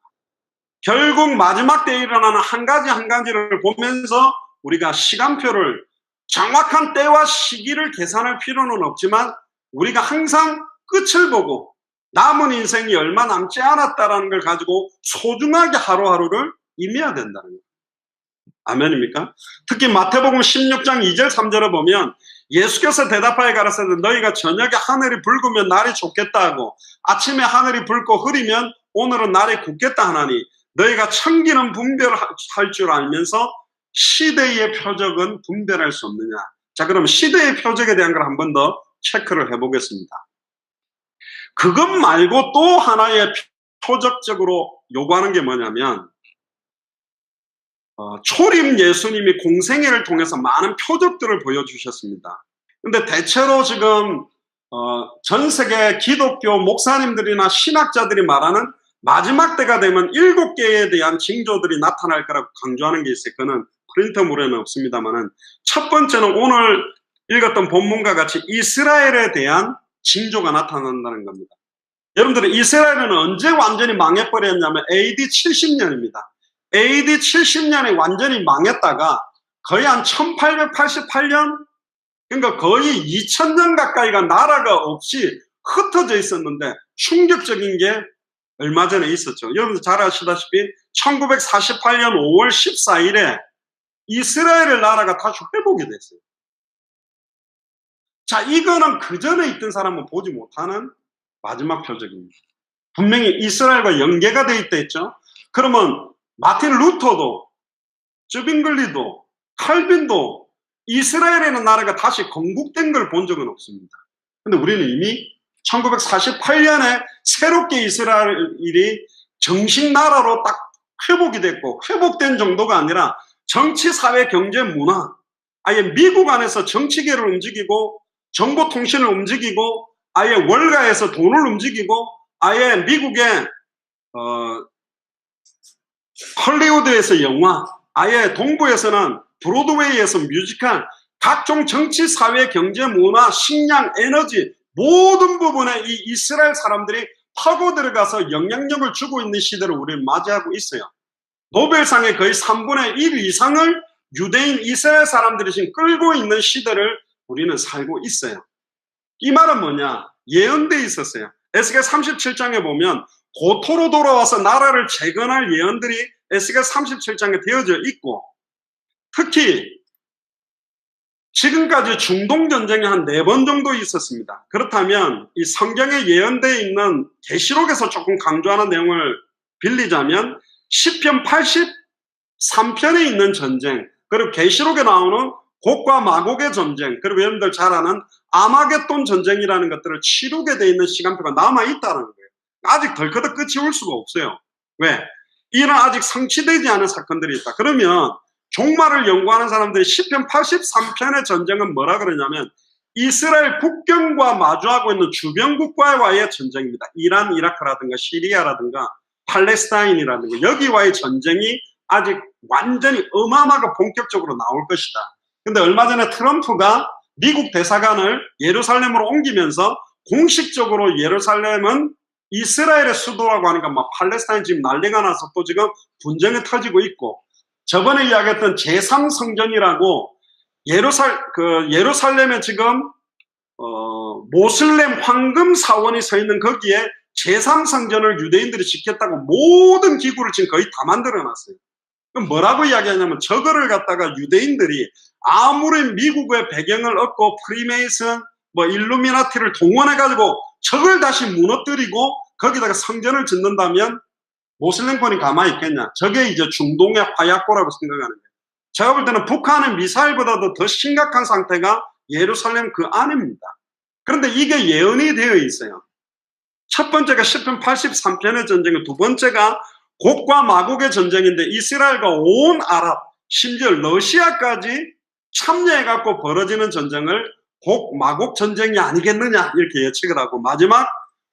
결국 마지막 때에 일어나는 한 가지 한 가지를 보면서 우리가 시간표를 정확한 때와 시기를 계산할 필요는 없지만 우리가 항상 끝을 보고 남은 인생이 얼마 남지 않았다라는 걸 가지고 소중하게 하루하루를 임해야 된다는 거예요. 아멘입니까? 특히 마태복음 16장 2절 3절을 보면 예수께서 대답하여 가라사대 너희가 저녁에 하늘이 붉으면 날이 좋겠다 하고 아침에 하늘이 붉고 흐리면 오늘은 날이 굳겠다 하나니 너희가 천기는 분별할 줄 알면서 시대의 표적은 분별할 수 없느냐. 자, 그럼 시대의 표적에 대한 걸 한 번 더 체크를 해보겠습니다. 그것 말고 또 하나의 표적적으로 요구하는 게 뭐냐면 초림 예수님이 공생애를 통해서 많은 표적들을 보여주셨습니다. 근데 대체로 지금 전 세계 기독교 목사님들이나 신학자들이 말하는 마지막 때가 되면 7개에 대한 징조들이 나타날 거라고 강조하는 게 있어요. 그거는 프린터물에는 없습니다만은 첫 번째는 오늘 읽었던 본문과 같이 이스라엘에 대한 징조가 나타난다는 겁니다. 여러분들은 이스라엘은 언제 완전히 망해버렸냐면 AD 70년입니다. AD 70년에 완전히 망했다가 거의 한 1888년, 그러니까 거의 2000년 가까이가 나라가 없이 흩어져 있었는데 충격적인 게 얼마 전에 있었죠. 여러분들 잘 아시다시피 1948년 5월 14일에 이스라엘의 나라가 다시 회복이 됐어요. 자, 이거는 그 전에 있던 사람은 보지 못하는 마지막 표적입니다. 분명히 이스라엘과 연계가 돼 있다 했죠. 그러면 마틴 루터도, 쯔빙글리도, 칼빈도 이스라엘이라는 나라가 다시 건국된 걸 본 적은 없습니다. 근데 우리는 이미 1948년에 새롭게 이스라엘이 정식 나라로 딱 회복이 됐고, 회복된 정도가 아니라 정치, 사회, 경제, 문화, 아예 미국 안에서 정치계를 움직이고 정보통신을 움직이고 아예 월가에서 돈을 움직이고 아예 미국의 헐리우드에서 영화, 아예 동부에서는 브로드웨이에서 뮤지컬, 각종 정치, 사회, 경제, 문화, 식량, 에너지 모든 부분에 이 이스라엘 사람들이 파고 들어가서 영향력을 주고 있는 시대를 우리는 맞이하고 있어요. 노벨상의 거의 3분의 1 이상을 유대인 이스라엘 사람들이 지금 끌고 있는 시대를 우리는 살고 있어요. 이 말은 뭐냐? 예언되어 있었어요. 에스겔 37장에 보면 고토로 돌아와서 나라를 재건할 예언들이 에스겔 37장에 되어져 있고, 특히 지금까지 중동 전쟁이 한 4번 정도 있었습니다. 그렇다면 이 성경에 예언되어 있는 계시록에서 조금 강조하는 내용을 빌리자면 시편 83편에 있는 전쟁, 그리고 계시록에 나오는 곡과 마곡의 전쟁, 그리고 여러분들 잘 아는 아마겟돈 전쟁이라는 것들을 치르게 되어 있는 시간표가 남아있다는 거예요. 아직 덜커덕 끝이 올 수가 없어요. 왜? 이는 아직 성취되지 않은 사건들이 있다. 그러면 종말을 연구하는 사람들이 시편 83편의 전쟁은 뭐라 그러냐면 이스라엘 국경과 마주하고 있는 주변 국가와의 전쟁입니다. 이란, 이라크라든가 시리아라든가 팔레스타인이라든가 여기와의 전쟁이 아직 완전히 어마어마하게 본격적으로 나올 것이다. 근데 얼마 전에 트럼프가 미국 대사관을 예루살렘으로 옮기면서 공식적으로 예루살렘은 이스라엘의 수도라고 하니까 막 팔레스타인 지금 난리가 나서 또 지금 분쟁이 터지고 있고, 저번에 이야기했던 제3성전이라고 예루살렘에 지금 모슬렘 황금 사원이 서 있는 거기에 제3성전을 유대인들이 짓겠다고 모든 기구를 지금 거의 다 만들어놨어요. 그럼 뭐라고 이야기하냐면 저거를 갖다가 유대인들이 아무리 미국의 배경을 얻고 프리메이슨, 일루미나티를 동원해가지고 저걸 다시 무너뜨리고 거기다가 성전을 짓는다면 모슬렘권이 가만히 있겠냐. 저게 이제 중동의 화약고라고 생각하는 거예요. 제가 볼 때는 북한의 미사일보다도 더 심각한 상태가 예루살렘 그 안입니다. 그런데 이게 예언이 되어 있어요. 첫 번째가 시편 83편의 전쟁이고, 두 번째가 곡과 마곡의 전쟁인데 이스라엘과 온 아랍, 심지어 러시아까지 참여해갖고 벌어지는 전쟁을 곡, 마곡 전쟁이 아니겠느냐 이렇게 예측을 하고, 마지막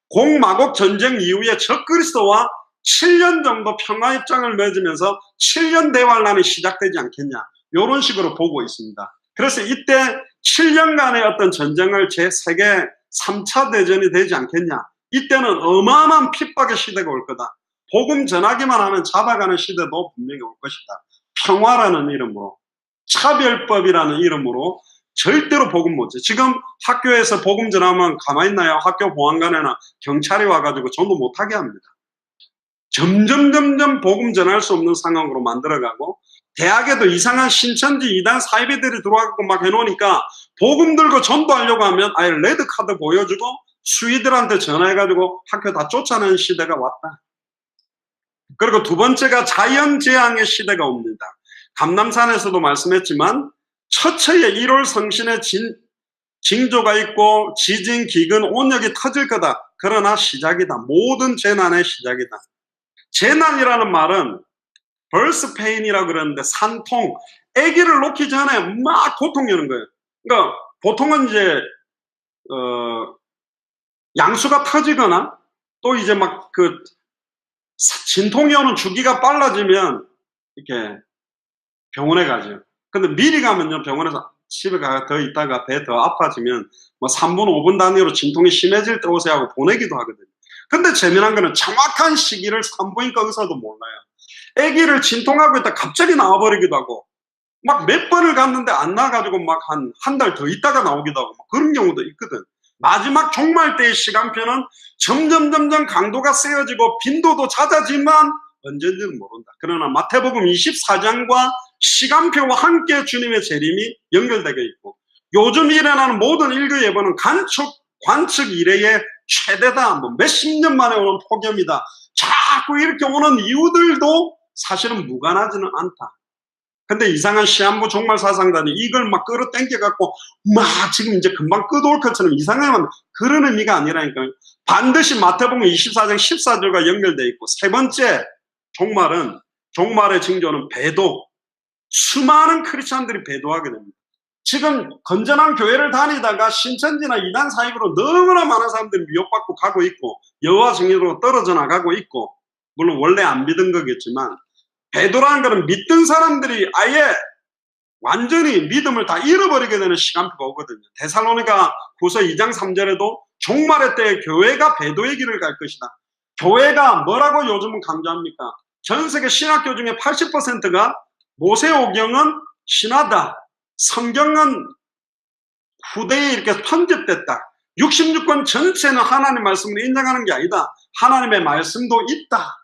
곡, 마곡 전쟁 이후에 적그리스도와 7년 정도 평화 입장을 맺으면서 7년 대환란이 시작되지 않겠냐, 이런 식으로 보고 있습니다. 그래서 이때 7년간의 어떤 전쟁을 제3차 대전이 되지 않겠냐, 이때는 어마어마한 핍박의 시대가 올 거다. 복음 전하기만 하면 잡아가는 시대도 분명히 올 것이다. 평화라는 이름으로, 차별법이라는 이름으로 절대로 복음 못 줘. 지금 학교에서 복음 전하면 가만히 있나요? 학교 보안관이나 경찰이 와가지고 전도 못하게 합니다. 점점 복음 전할 수 없는 상황으로 만들어가고, 대학에도 이상한 신천지 이단 사이비들이 들어와갖고 막 해놓으니까 복음 들고 전도하려고 하면 아예 레드카드 보여주고 수위들한테 전화해가지고 학교 다 쫓아내는 시대가 왔다. 그리고 두 번째가 자연재앙의 시대가 옵니다. 감남산에서도 말씀했지만 처처에 1월 성신의 징조가 있고 지진, 기근, 온역이 터질 거다. 그러나 시작이다. 모든 재난의 시작이다. 재난이라는 말은 벌스 페인이라고 그러는데 산통, 아기를 놓기 전에 막 고통이 오는 거예요. 그러니까 보통은 이제 양수가 터지거나 또 이제 막 그 진통이 오는 주기가 빨라지면 이렇게 병원에 가죠. 근데 미리 가면요, 병원에서 집에 가 더 있다가 배 더 아파지면 뭐 3분, 5분 단위로 진통이 심해질 때 오세요 하고 보내기도 하거든요. 근데 재미난 거는 정확한 시기를 산부인과 의사도 몰라요. 아기를 진통하고 있다 갑자기 나와버리기도 하고, 막 몇 번을 갔는데 안 나와가지고 막 한 달 더 있다가 나오기도 하고, 막 그런 경우도 있거든. 마지막 종말 때의 시간표는 점점 강도가 세어지고 빈도도 잦아지만 언제인지는 모른다. 그러나 마태복음 24장과 시간표와 함께 주님의 재림이 연결되어 있고, 요즘 일어나는 모든 인류 예보는 관측 이래의 최대다. 뭐 몇십 년 만에 오는 폭염이다. 자꾸 이렇게 오는 이유들도 사실은 무관하지는 않다. 근데 이상한 시한부 종말 사상단이 이걸 막 끌어당겨갖고 막 지금 이제 금방 끄도올 것처럼 이상하면 그런 의미가 아니라니까요. 반드시 마태복음 24장 14절과 연결되어 있고, 세 번째 종말의 징조는 배도. 수많은 크리스찬들이 배도하게 됩니다. 지금 건전한 교회를 다니다가 신천지나 이단 사입으로 너무나 많은 사람들이 미혹받고 가고 있고, 여호와 증인으로 떨어져 나가고 있고, 물론 원래 안 믿은 거겠지만, 배도라는 것은 믿던 사람들이 아예 완전히 믿음을 다 잃어버리게 되는 시간표가 오거든요. 데살로니가 후서 2장 3절에도 종말의 때에 교회가 배도의 길을 갈 것이다. 교회가 뭐라고 요즘은 강조합니까? 전 세계 신학교 중에 80%가 모세오경은 신하다. 성경은 후대에 이렇게 편집됐다. 66권 전체는 하나님의 말씀을 인정하는 게 아니다. 하나님의 말씀도 있다.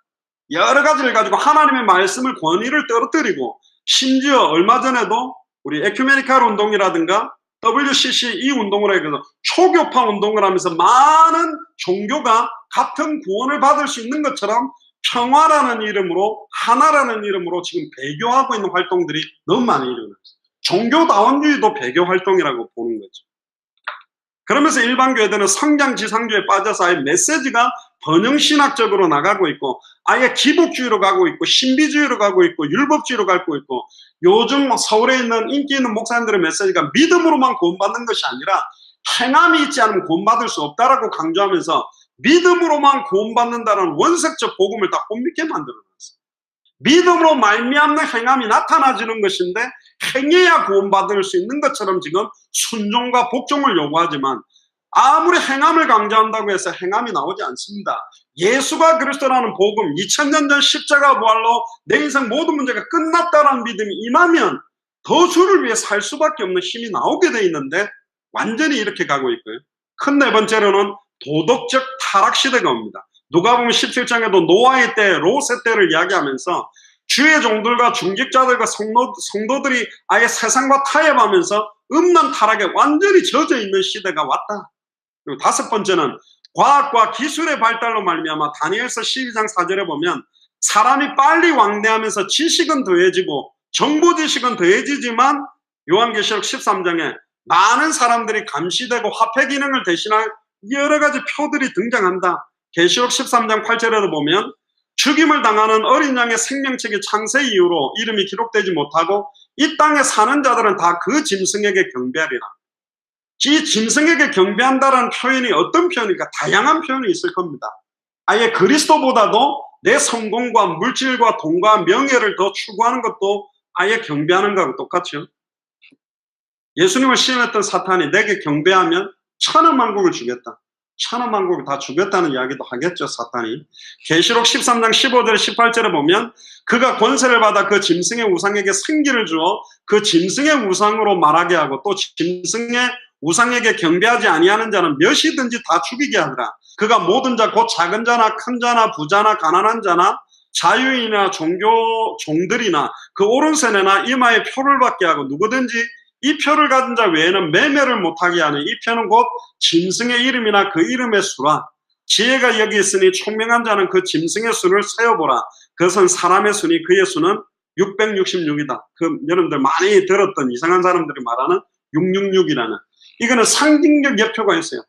여러 가지를 가지고 하나님의 말씀을 권위를 떨어뜨리고, 심지어 얼마 전에도 우리 에큐메니칼 운동이라든가 WCC 이 운동을 해서 초교파 운동을 하면서 많은 종교가 같은 구원을 받을 수 있는 것처럼 평화라는 이름으로, 하나라는 이름으로 지금 배교하고 있는 활동들이 너무 많이 일어나요. 종교다원주의도 배교 활동이라고 보는 거죠. 그러면서 일반 교회들은 성장지상주의에 빠져서 아예 메시지가 번영신학적으로 나가고 있고, 아예 기복주의로 가고 있고, 신비주의로 가고 있고, 율법주의로 가고 있고, 요즘 서울에 있는 인기 있는 목사님들의 메시지가 믿음으로만 구원받는 것이 아니라 행함이 있지 않으면 구원받을 수 없다라고 강조하면서 믿음으로만 구원받는다는 원색적 복음을 다 혼미케 만들어놨어요. 믿음으로 말미암는 행함이 나타나지는 것인데, 행해야 구원받을 수 있는 것처럼 지금 순종과 복종을 요구하지만, 아무리 행함을 강조한다고 해서 행함이 나오지 않습니다. 예수가 그리스도라는 복음, 2000년 전 십자가 부활로 내 인생 모든 문제가 끝났다라는 믿음이 임하면 더 주를 위해 살 수밖에 없는 힘이 나오게 돼 있는데, 완전히 이렇게 가고 있고요. 큰 네 번째로는 도덕적 타락 시대가 옵니다. 누가복음 17장에도 노아의 때, 롯의 때를 이야기하면서 주의 종들과 중직자들과 성도들이 아예 세상과 타협하면서 음란 타락에 완전히 젖어 있는 시대가 왔다. 그리고 다섯 번째는 과학과 기술의 발달로 말미암아 다니엘서 12장 4절에 보면 사람이 빨리 왕래하면서 지식은 더해지고 정보 지식은 더해지지만, 요한계시록 13장에 많은 사람들이 감시되고 화폐 기능을 대신할 여러 가지 표들이 등장한다. 계시록 13장 8절에도 보면 죽임을 당하는 어린 양의 생명책의 창세 이후로 이름이 기록되지 못하고 이 땅에 사는 자들은 다 그 짐승에게 경배하리라. 이 짐승에게 경배한다는 표현이 어떤 표현일까? 다양한 표현이 있을 겁니다. 아예 그리스도보다도 내 성공과 물질과 돈과 명예를 더 추구하는 것도 아예 경배하는 거하고 똑같죠. 예수님을 시험했던 사탄이 내게 경배하면 천하만국을 주겠다. 천하만국을 다 죽였다는 이야기도 하겠죠, 사탄이. 계시록 13장 15절 18절에 보면 그가 권세를 받아 그 짐승의 우상에게 생기를 주어 그 짐승의 우상으로 말하게 하고 또 짐승의 우상에게 경배하지 아니하는 자는 몇이든지 다 죽이게 하더라. 그가 모든 자 곧 작은 자나 큰 자나 부자나 가난한 자나 자유인이나 종들이나 그 오른손에나 이마에 표를 받게 하고 누구든지 이 표를 가진 자 외에는 매매를 못하게 하는 이 표는 곧 짐승의 이름이나 그 이름의 수라. 지혜가 여기 있으니 총명한 자는 그 짐승의 수를 세어보라. 그것은 사람의 수니 그의 수는 666이다. 그 여러분들 많이 들었던 이상한 사람들이 말하는 666이라는 이거는 상징적 여표가 있어요.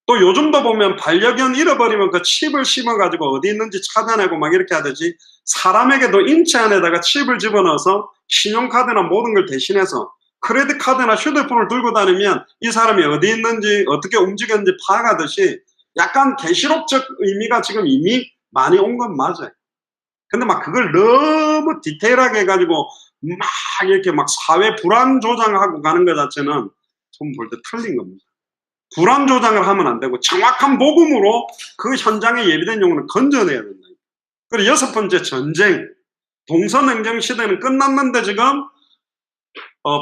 또 요즘도 보면 반려견 잃어버리면 그 칩을 심어가지고 어디 있는지 찾아내고 막 이렇게 하듯이 사람에게도 인체 안에다가 칩을 집어넣어서 신용카드나 모든 걸 대신해서 크레딧 카드나 휴대폰을 들고 다니면 이 사람이 어디 있는지 어떻게 움직였는지 파악하듯이 약간 계시록적 의미가 지금 이미 많이 온 건 맞아요. 근데 막 그걸 너무 디테일하게 해가지고 막 이렇게 막 사회 불안 조장하고 가는 것 자체는 좀 볼 때 틀린 겁니다. 불안 조장을 하면 안 되고 정확한 복음으로 그 현장에 예비된 영혼을 건져내야 된다. 그리고 6번째, 전쟁. 동서냉전 시대는 끝났는데 지금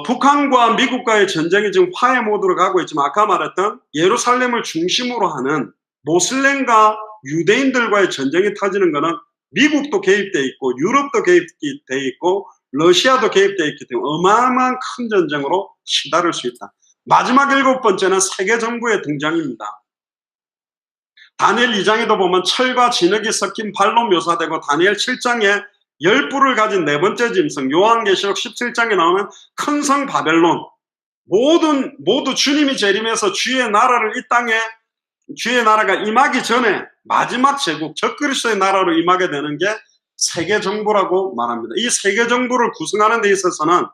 북한과 미국과의 전쟁이 지금 화해 모드로 가고 있지만 아까 말했던 예루살렘을 중심으로 하는 모슬렘과 유대인들과의 전쟁이 터지는 것은 미국도 개입되어 있고 유럽도 개입되어 있고 러시아도 개입되어 있기 때문에 어마어마한 큰 전쟁으로 치달을 수 있다. 마지막 7번째는 세계 정부의 등장입니다. 다니엘 2장에도 보면 철과 진흙이 섞인 발로 묘사되고 다니엘 7장에 10뿔을 가진 네 번째 짐승, 요한계시록 17장에 나오는 큰 성 바벨론, 모두 주님이 재림해서 주의 나라를 이 땅에 주의 나라가 임하기 전에 마지막 제국 적그리스도의 나라로 임하게 되는 게 세계 정부라고 말합니다. 이 세계 정부를 구성하는 데 있어서는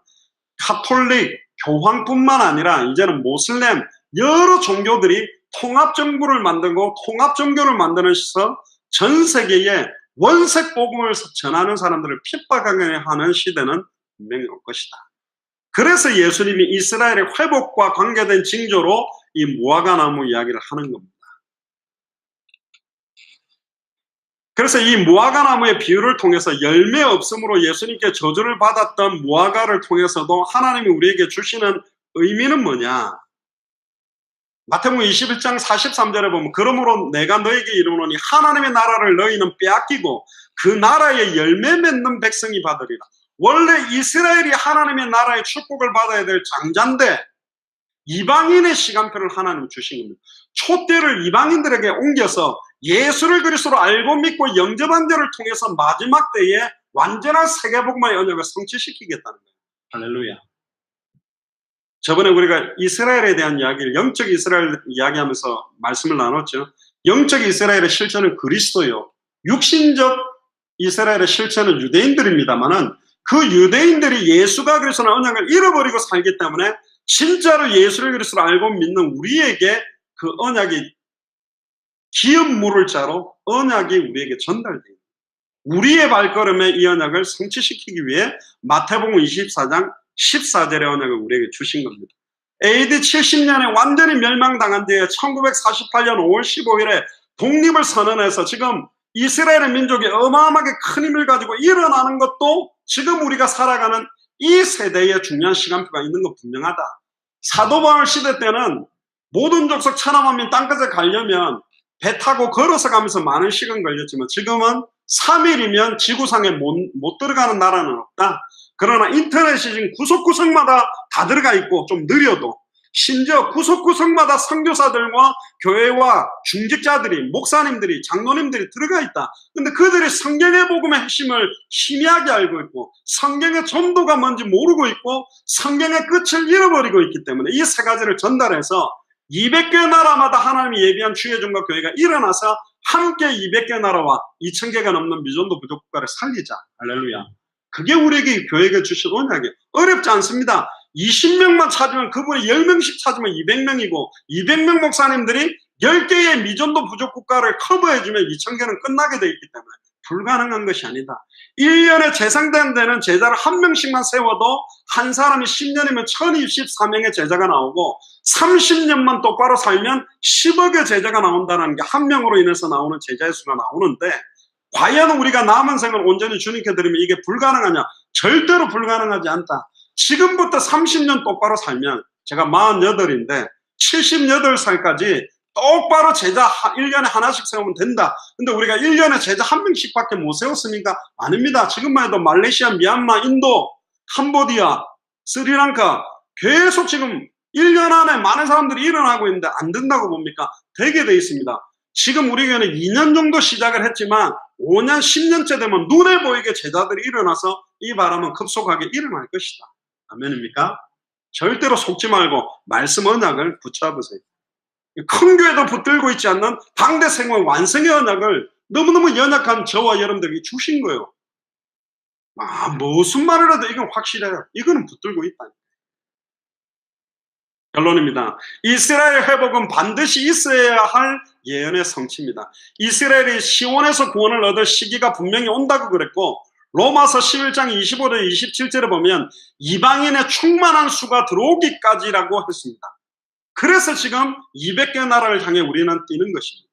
카톨릭, 교황뿐만 아니라 이제는 모슬렘 여러 종교들이 통합 정부를 만들고 통합 종교를 만드는 시서 전 세계에 원색 복음을 전하는 사람들을 핍박하는 시대는 분명히 올 것이다. 그래서 예수님이 이스라엘의 회복과 관계된 징조로 이 무화과 나무 이야기를 하는 겁니다. 그래서 이 무화과 나무의 비유를 통해서 열매 없음으로 예수님께 저주를 받았던 무화과를 통해서도 하나님이 우리에게 주시는 의미는 뭐냐? 마태복음 21장 43절에 보면 그러므로 내가 너에게 이르노니 하나님의 나라를 너희는 빼앗기고 그 나라의 열매 맺는 백성이 받으리라. 원래 이스라엘이 하나님의 나라의 축복을 받아야 될 장자인데 이방인의 시간표를 하나님이 주신 겁니다. 촛대를 이방인들에게 옮겨서 예수를 그리스도로 알고 믿고 영접한 자를 통해서 마지막 때에 완전한 세계복음의 언약을 성취시키겠다는 거예요. 할렐루야. 저번에 우리가 이스라엘에 대한 이야기를 영적 이스라엘 이야기하면서 말씀을 나눴죠. 영적 이스라엘의 실체는 그리스도요. 육신적 이스라엘의 실체는 유대인들입니다만은 그 유대인들이 예수가 그리스도의 언약을 잃어버리고 살기 때문에 진짜로 예수를 그리스도로 알고 믿는 우리에게 그 언약이 기업 물을 자로 언약이 우리에게 전달돼요. 우리의 발걸음에 이 언약을 성취시키기 위해 마태복음 24장 14절의 언약을 우리에게 주신 겁니다. AD 70년에 완전히 멸망당한 뒤에 1948년 5월 15일에 독립을 선언해서 지금 이스라엘의 민족이 어마어마하게 큰 힘을 가지고 일어나는 것도 지금 우리가 살아가는 이 세대의 중요한 시간표가 있는 것 분명하다. 사도 바울 시대 때는 모든 족속 천하만민 땅끝에 가려면 배 타고 걸어서 가면서 많은 시간 걸렸지만 지금은 3일이면 지구상에 못 들어가는 나라는 없다. 그러나 인터넷이 지금 구석구석마다 다 들어가 있고 좀 느려도 심지어 구석구석마다 선교사들과 교회와 중직자들이 목사님들이 장로님들이 들어가 있다. 근데 그들이 성경의 복음의 핵심을 희미하게 알고 있고 성경의 전도가 뭔지 모르고 있고 성경의 끝을 잃어버리고 있기 때문에 이 세 가지를 전달해서 200개 나라마다 하나님이 예비한 주의 종과 교회가 일어나서 함께 200개 나라와 2000개가 넘는 미전도 부족 국가를 살리자. 할렐루야. 그게 우리에게 교회가 주신 언약이에요. 어렵지 않습니다. 20명만 찾으면 그분이 10명씩 찾으면 200명이고 200명 목사님들이 10개의 미전도 부족 국가를 커버해주면 2000개는 끝나게 되어 있기 때문에 불가능한 것이 아니다. 1년에 재상된 데는 제자를 한 명씩만 세워도 한 사람이 10년이면 1024명의 제자가 나오고 30년만 똑바로 살면 10억의 제자가 나온다는 게 한 명으로 인해서 나오는 제자의 수가 나오는데, 과연 우리가 남은 생을 온전히 주님께 드리면 이게 불가능하냐? 절대로 불가능하지 않다. 지금부터 30년 똑바로 살면, 제가 48인데 78살까지 똑바로 제자 1년에 하나씩 세우면 된다. 근데 우리가 1년에 제자 한 명씩밖에 못 세웠습니까? 아닙니다. 지금만 해도 말레이시아, 미얀마, 인도, 캄보디아, 스리랑카 계속 지금 1년 안에 많은 사람들이 일어나고 있는데 안 된다고 봅니까? 되게 돼 있습니다. 지금 우리 교회는 2년 정도 시작을 했지만 5년, 10년째 되면 눈에 보이게 제자들이 일어나서 이 바람은 급속하게 일어날 것이다. 아멘입니까? 절대로 속지 말고 말씀 언약을 붙잡으세요. 큰 교회도 붙들고 있지 않는 당대 생활 완성의 언약을 너무너무 연약한 저와 여러분들에게 주신 거예요. 무슨 말을 해도 이건 확실해요. 이거는 붙들고 있다. 결론입니다. 이스라엘 회복은 반드시 있어야 할 예언의 성취입니다. 이스라엘이 시온에서 구원을 얻을 시기가 분명히 온다고 그랬고, 로마서 11장 25절 27절에 보면 이방인의 충만한 수가 들어오기까지라고 했습니다. 그래서 지금 200개 나라를 향해 우리는 뛰는 것입니다.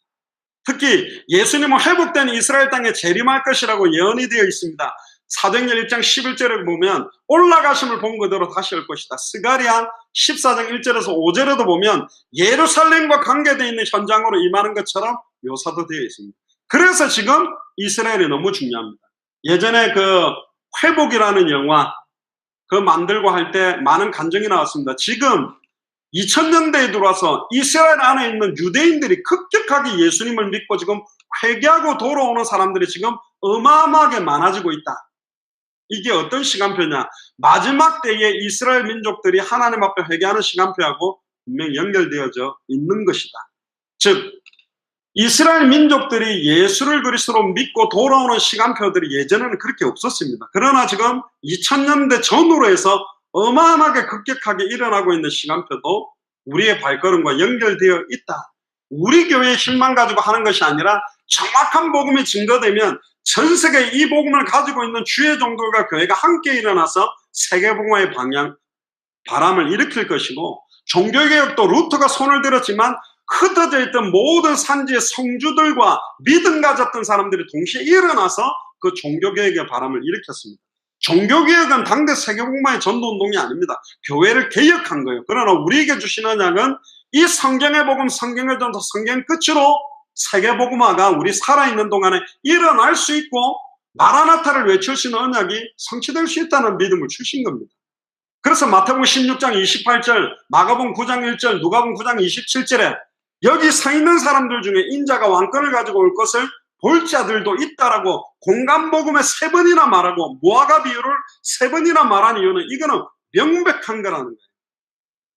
특히 예수님은 회복된 이스라엘 땅에 재림할 것이라고 예언이 되어 있습니다. 사도행전 1장 11절에 보면 올라가심을 본 그대로 다시 올 것이다. 스가랴 14장 1절에서 5절에도 보면 예루살렘과 관계되어 있는 현장으로 임하는 것처럼 묘사도 되어 있습니다. 그래서 지금 이스라엘이 너무 중요합니다. 예전에 그 회복이라는 영화 그 만들고 할 때 많은 간증이 나왔습니다. 지금 2000년대에 들어와서 이스라엘 안에 있는 유대인들이 급격하게 예수님을 믿고 지금 회개하고 돌아오는 사람들이 지금 어마어마하게 많아지고 있다. 이게 어떤 시간표냐? 마지막 때에 이스라엘 민족들이 하나님 앞에 회개하는 시간표하고 분명히 연결되어져 있는 것이다. 즉 이스라엘 민족들이 예수를 그리스도로 믿고 돌아오는 시간표들이 예전에는 그렇게 없었습니다. 그러나 지금 2000년대 전후로 해서 어마어마하게 급격하게 일어나고 있는 시간표도 우리의 발걸음과 연결되어 있다. 우리 교회의 힘만 가지고 하는 것이 아니라 정확한 복음이 증거되면 전 세계 이 복음을 가지고 있는 주의 종들과 교회가 함께 일어나서 세계복음화의 바람을 일으킬 것이고, 종교개혁도 루터가 손을 들었지만 흩어져 있던 모든 산지의 성주들과 믿음 가졌던 사람들이 동시에 일어나서 그 종교개혁의 바람을 일으켰습니다. 종교개혁은 당대 세계복음화의 전도운동이 아닙니다. 교회를 개혁한 거예요. 그러나 우리에게 주신 언약은 이 성경의 복음, 성경의 전도, 성경 끝으로 세계복음화가 우리 살아있는 동안에 일어날 수 있고 마라나타를 외칠 수 있는 언약이 성취될 수 있다는 믿음을 주신 겁니다. 그래서 마태복음 16장 28절, 마가복음 9장 1절, 누가복음 9장 27절에 여기 서 있는 사람들 중에 인자가 왕권을 가지고 올 것을 볼 자들도 있다라고 공간복음에 3번이나 말하고 무화과 비유를 3번이나 말한 이유는 이거는 명백한 거라는 거예요.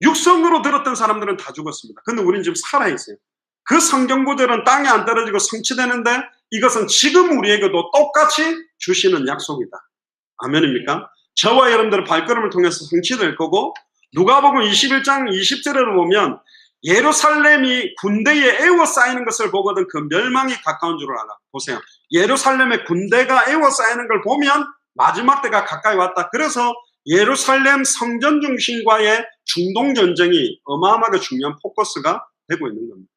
육성으로 들었던 사람들은 다 죽었습니다. 근데 우리는 지금 살아있어요. 그 성경 구절은 땅에 안 떨어지고 성취되는데 이것은 지금 우리에게도 똑같이 주시는 약속이다. 아멘입니까? 저와 여러분들의 발걸음을 통해서 성취될 거고, 누가복음 21장 20절에 보면 예루살렘이 군대에 에워싸이는 것을 보거든 그 멸망이 가까운 줄을 알아. 보세요. 예루살렘의 군대가 에워싸이는 걸 보면 마지막 때가 가까이 왔다. 그래서 예루살렘 성전 중심과의 중동전쟁이 어마어마하게 중요한 포커스가 되고 있는 겁니다.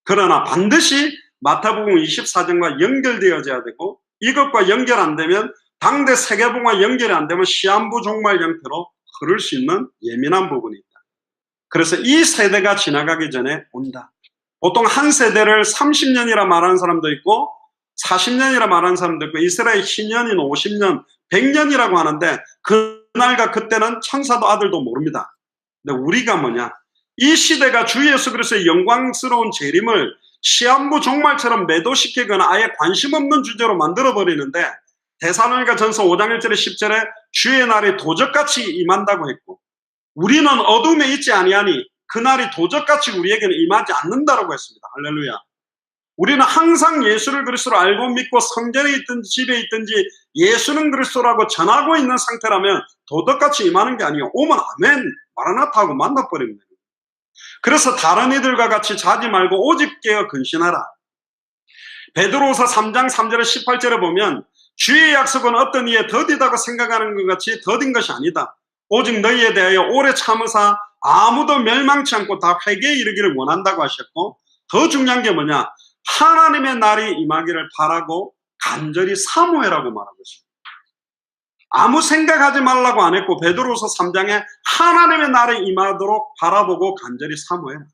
그러나 반드시 마태복음 24장과 연결되어져야 되고, 이것과 연결 안 되면 당대 세계복음과 연결이 안 되면 시한부 종말 형태로 흐를 수 있는 예민한 부분이 있다. 그래서 이 세대가 지나가기 전에 온다. 보통 한 세대를 30년이라 말하는 사람도 있고 40년이라 말하는 사람도 있고 이스라엘 신년인 50년, 100년이라고 하는데 그날과 그때는 천사도 아들도 모릅니다. 근데 우리가 뭐냐? 이 시대가 주 예수 그리스도의 영광스러운 재림을 시한부 종말처럼 매도시키거나 아예 관심 없는 주제로 만들어버리는데, 데살로니가 전서 5장 1절에 10절에 주의 날이 도적같이 임한다고 했고, 우리는 어둠에 있지 아니하니 그날이 도적같이 우리에게는 임하지 않는다라고 했습니다. 할렐루야. 우리는 항상 예수를 그리스도로 알고 믿고 성전에 있든지 집에 있든지 예수는 그리스도라고 전하고 있는 상태라면 도덕같이 임하는 게 아니에요. 오면 아멘 마라나타 하고 만나버립니다. 그래서 다른 이들과 같이 자지 말고 오직 깨어 근신하라. 베드로후서 3장 3절에 18절에 보면 주의 약속은 어떤 이에 더디다고 생각하는 것 같이 더딘 것이 아니다. 오직 너희에 대하여 오래 참으사 아무도 멸망치 않고 다 회개에 이르기를 원한다고 하셨고, 더 중요한 게 뭐냐? 하나님의 날이 임하기를 바라고 간절히 사모해라고 말하고 있습니다. 아무 생각하지 말라고 안 했고, 베드로서 3장에 하나님의 날이 임하도록 바라보고 간절히 사모해라.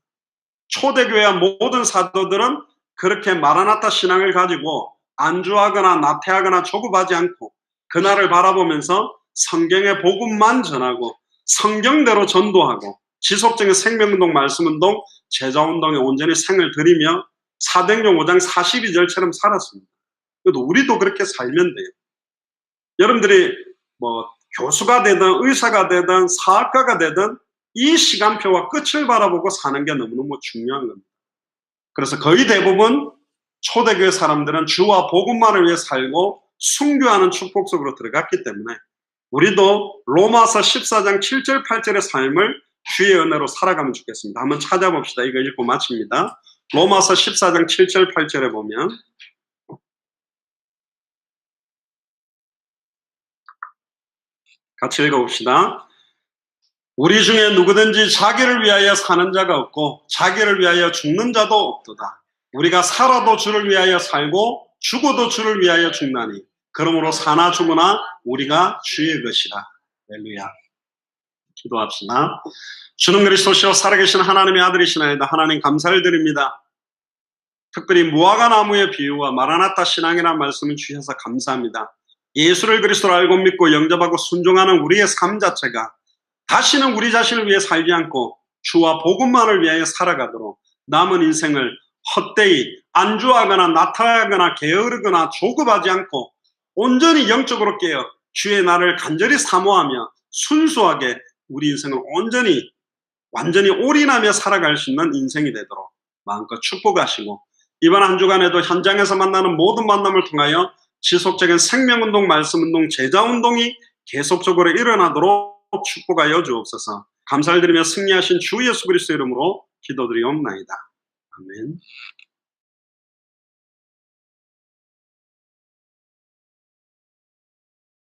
초대교회와 모든 사도들은 그렇게 마라나타 신앙을 가지고 안주하거나 나태하거나 조급하지 않고 그날을 바라보면서 성경의 복음만 전하고 성경대로 전도하고 지속적인 생명운동, 말씀운동, 제자운동에 온전히 생을 들이며 사도행전 5장 42절처럼 살았습니다. 그래도 우리도 그렇게 살면 돼요. 여러분들이 뭐 교수가 되든 의사가 되든 사학가가 되든 이 시간표와 끝을 바라보고 사는 게 너무너무 중요한 겁니다. 그래서 거의 대부분 초대교회 사람들은 주와 복음만을 위해 살고 순교하는 축복 속으로 들어갔기 때문에 우리도 로마서 14장 7절 8절의 삶을 주의 은혜로 살아가면 좋겠습니다. 한번 찾아봅시다. 이거 읽고 마칩니다. 로마서 14장 7절 8절에 보면 같이 읽어봅시다. 우리 중에 누구든지 자기를 위하여 사는 자가 없고 자기를 위하여 죽는 자도 없도다. 우리가 살아도 주를 위하여 살고 죽어도 주를 위하여 죽나니 그러므로 사나 죽으나 우리가 주의 것이라. 할렐루야. 기도합시다. 주는 그리스도시요 살아계신 하나님의 아들이시나이다. 하나님 감사를 드립니다. 특별히 무화과 나무의 비유와 마라나타 신앙이라는 말씀을 주셔서 감사합니다. 예수를 그리스도로 알고 믿고 영접하고 순종하는 우리의 삶 자체가 다시는 우리 자신을 위해 살지 않고 주와 복음만을 위하여 살아가도록 남은 인생을 헛되이 안주하거나 나타나거나 게으르거나 조급하지 않고 온전히 영적으로 깨어 주의 날을 간절히 사모하며 순수하게 우리 인생을 완전히 올인하며 살아갈 수 있는 인생이 되도록 마음껏 축복하시고 이번 한 주간에도 현장에서 만나는 모든 만남을 통하여 지속적인 생명운동, 말씀운동, 제자운동이 계속적으로 일어나도록 축복하여 주옵소서. 감사를 드리며 승리하신 주 예수 그리스도 이름으로 기도드리옵나이다. 아멘.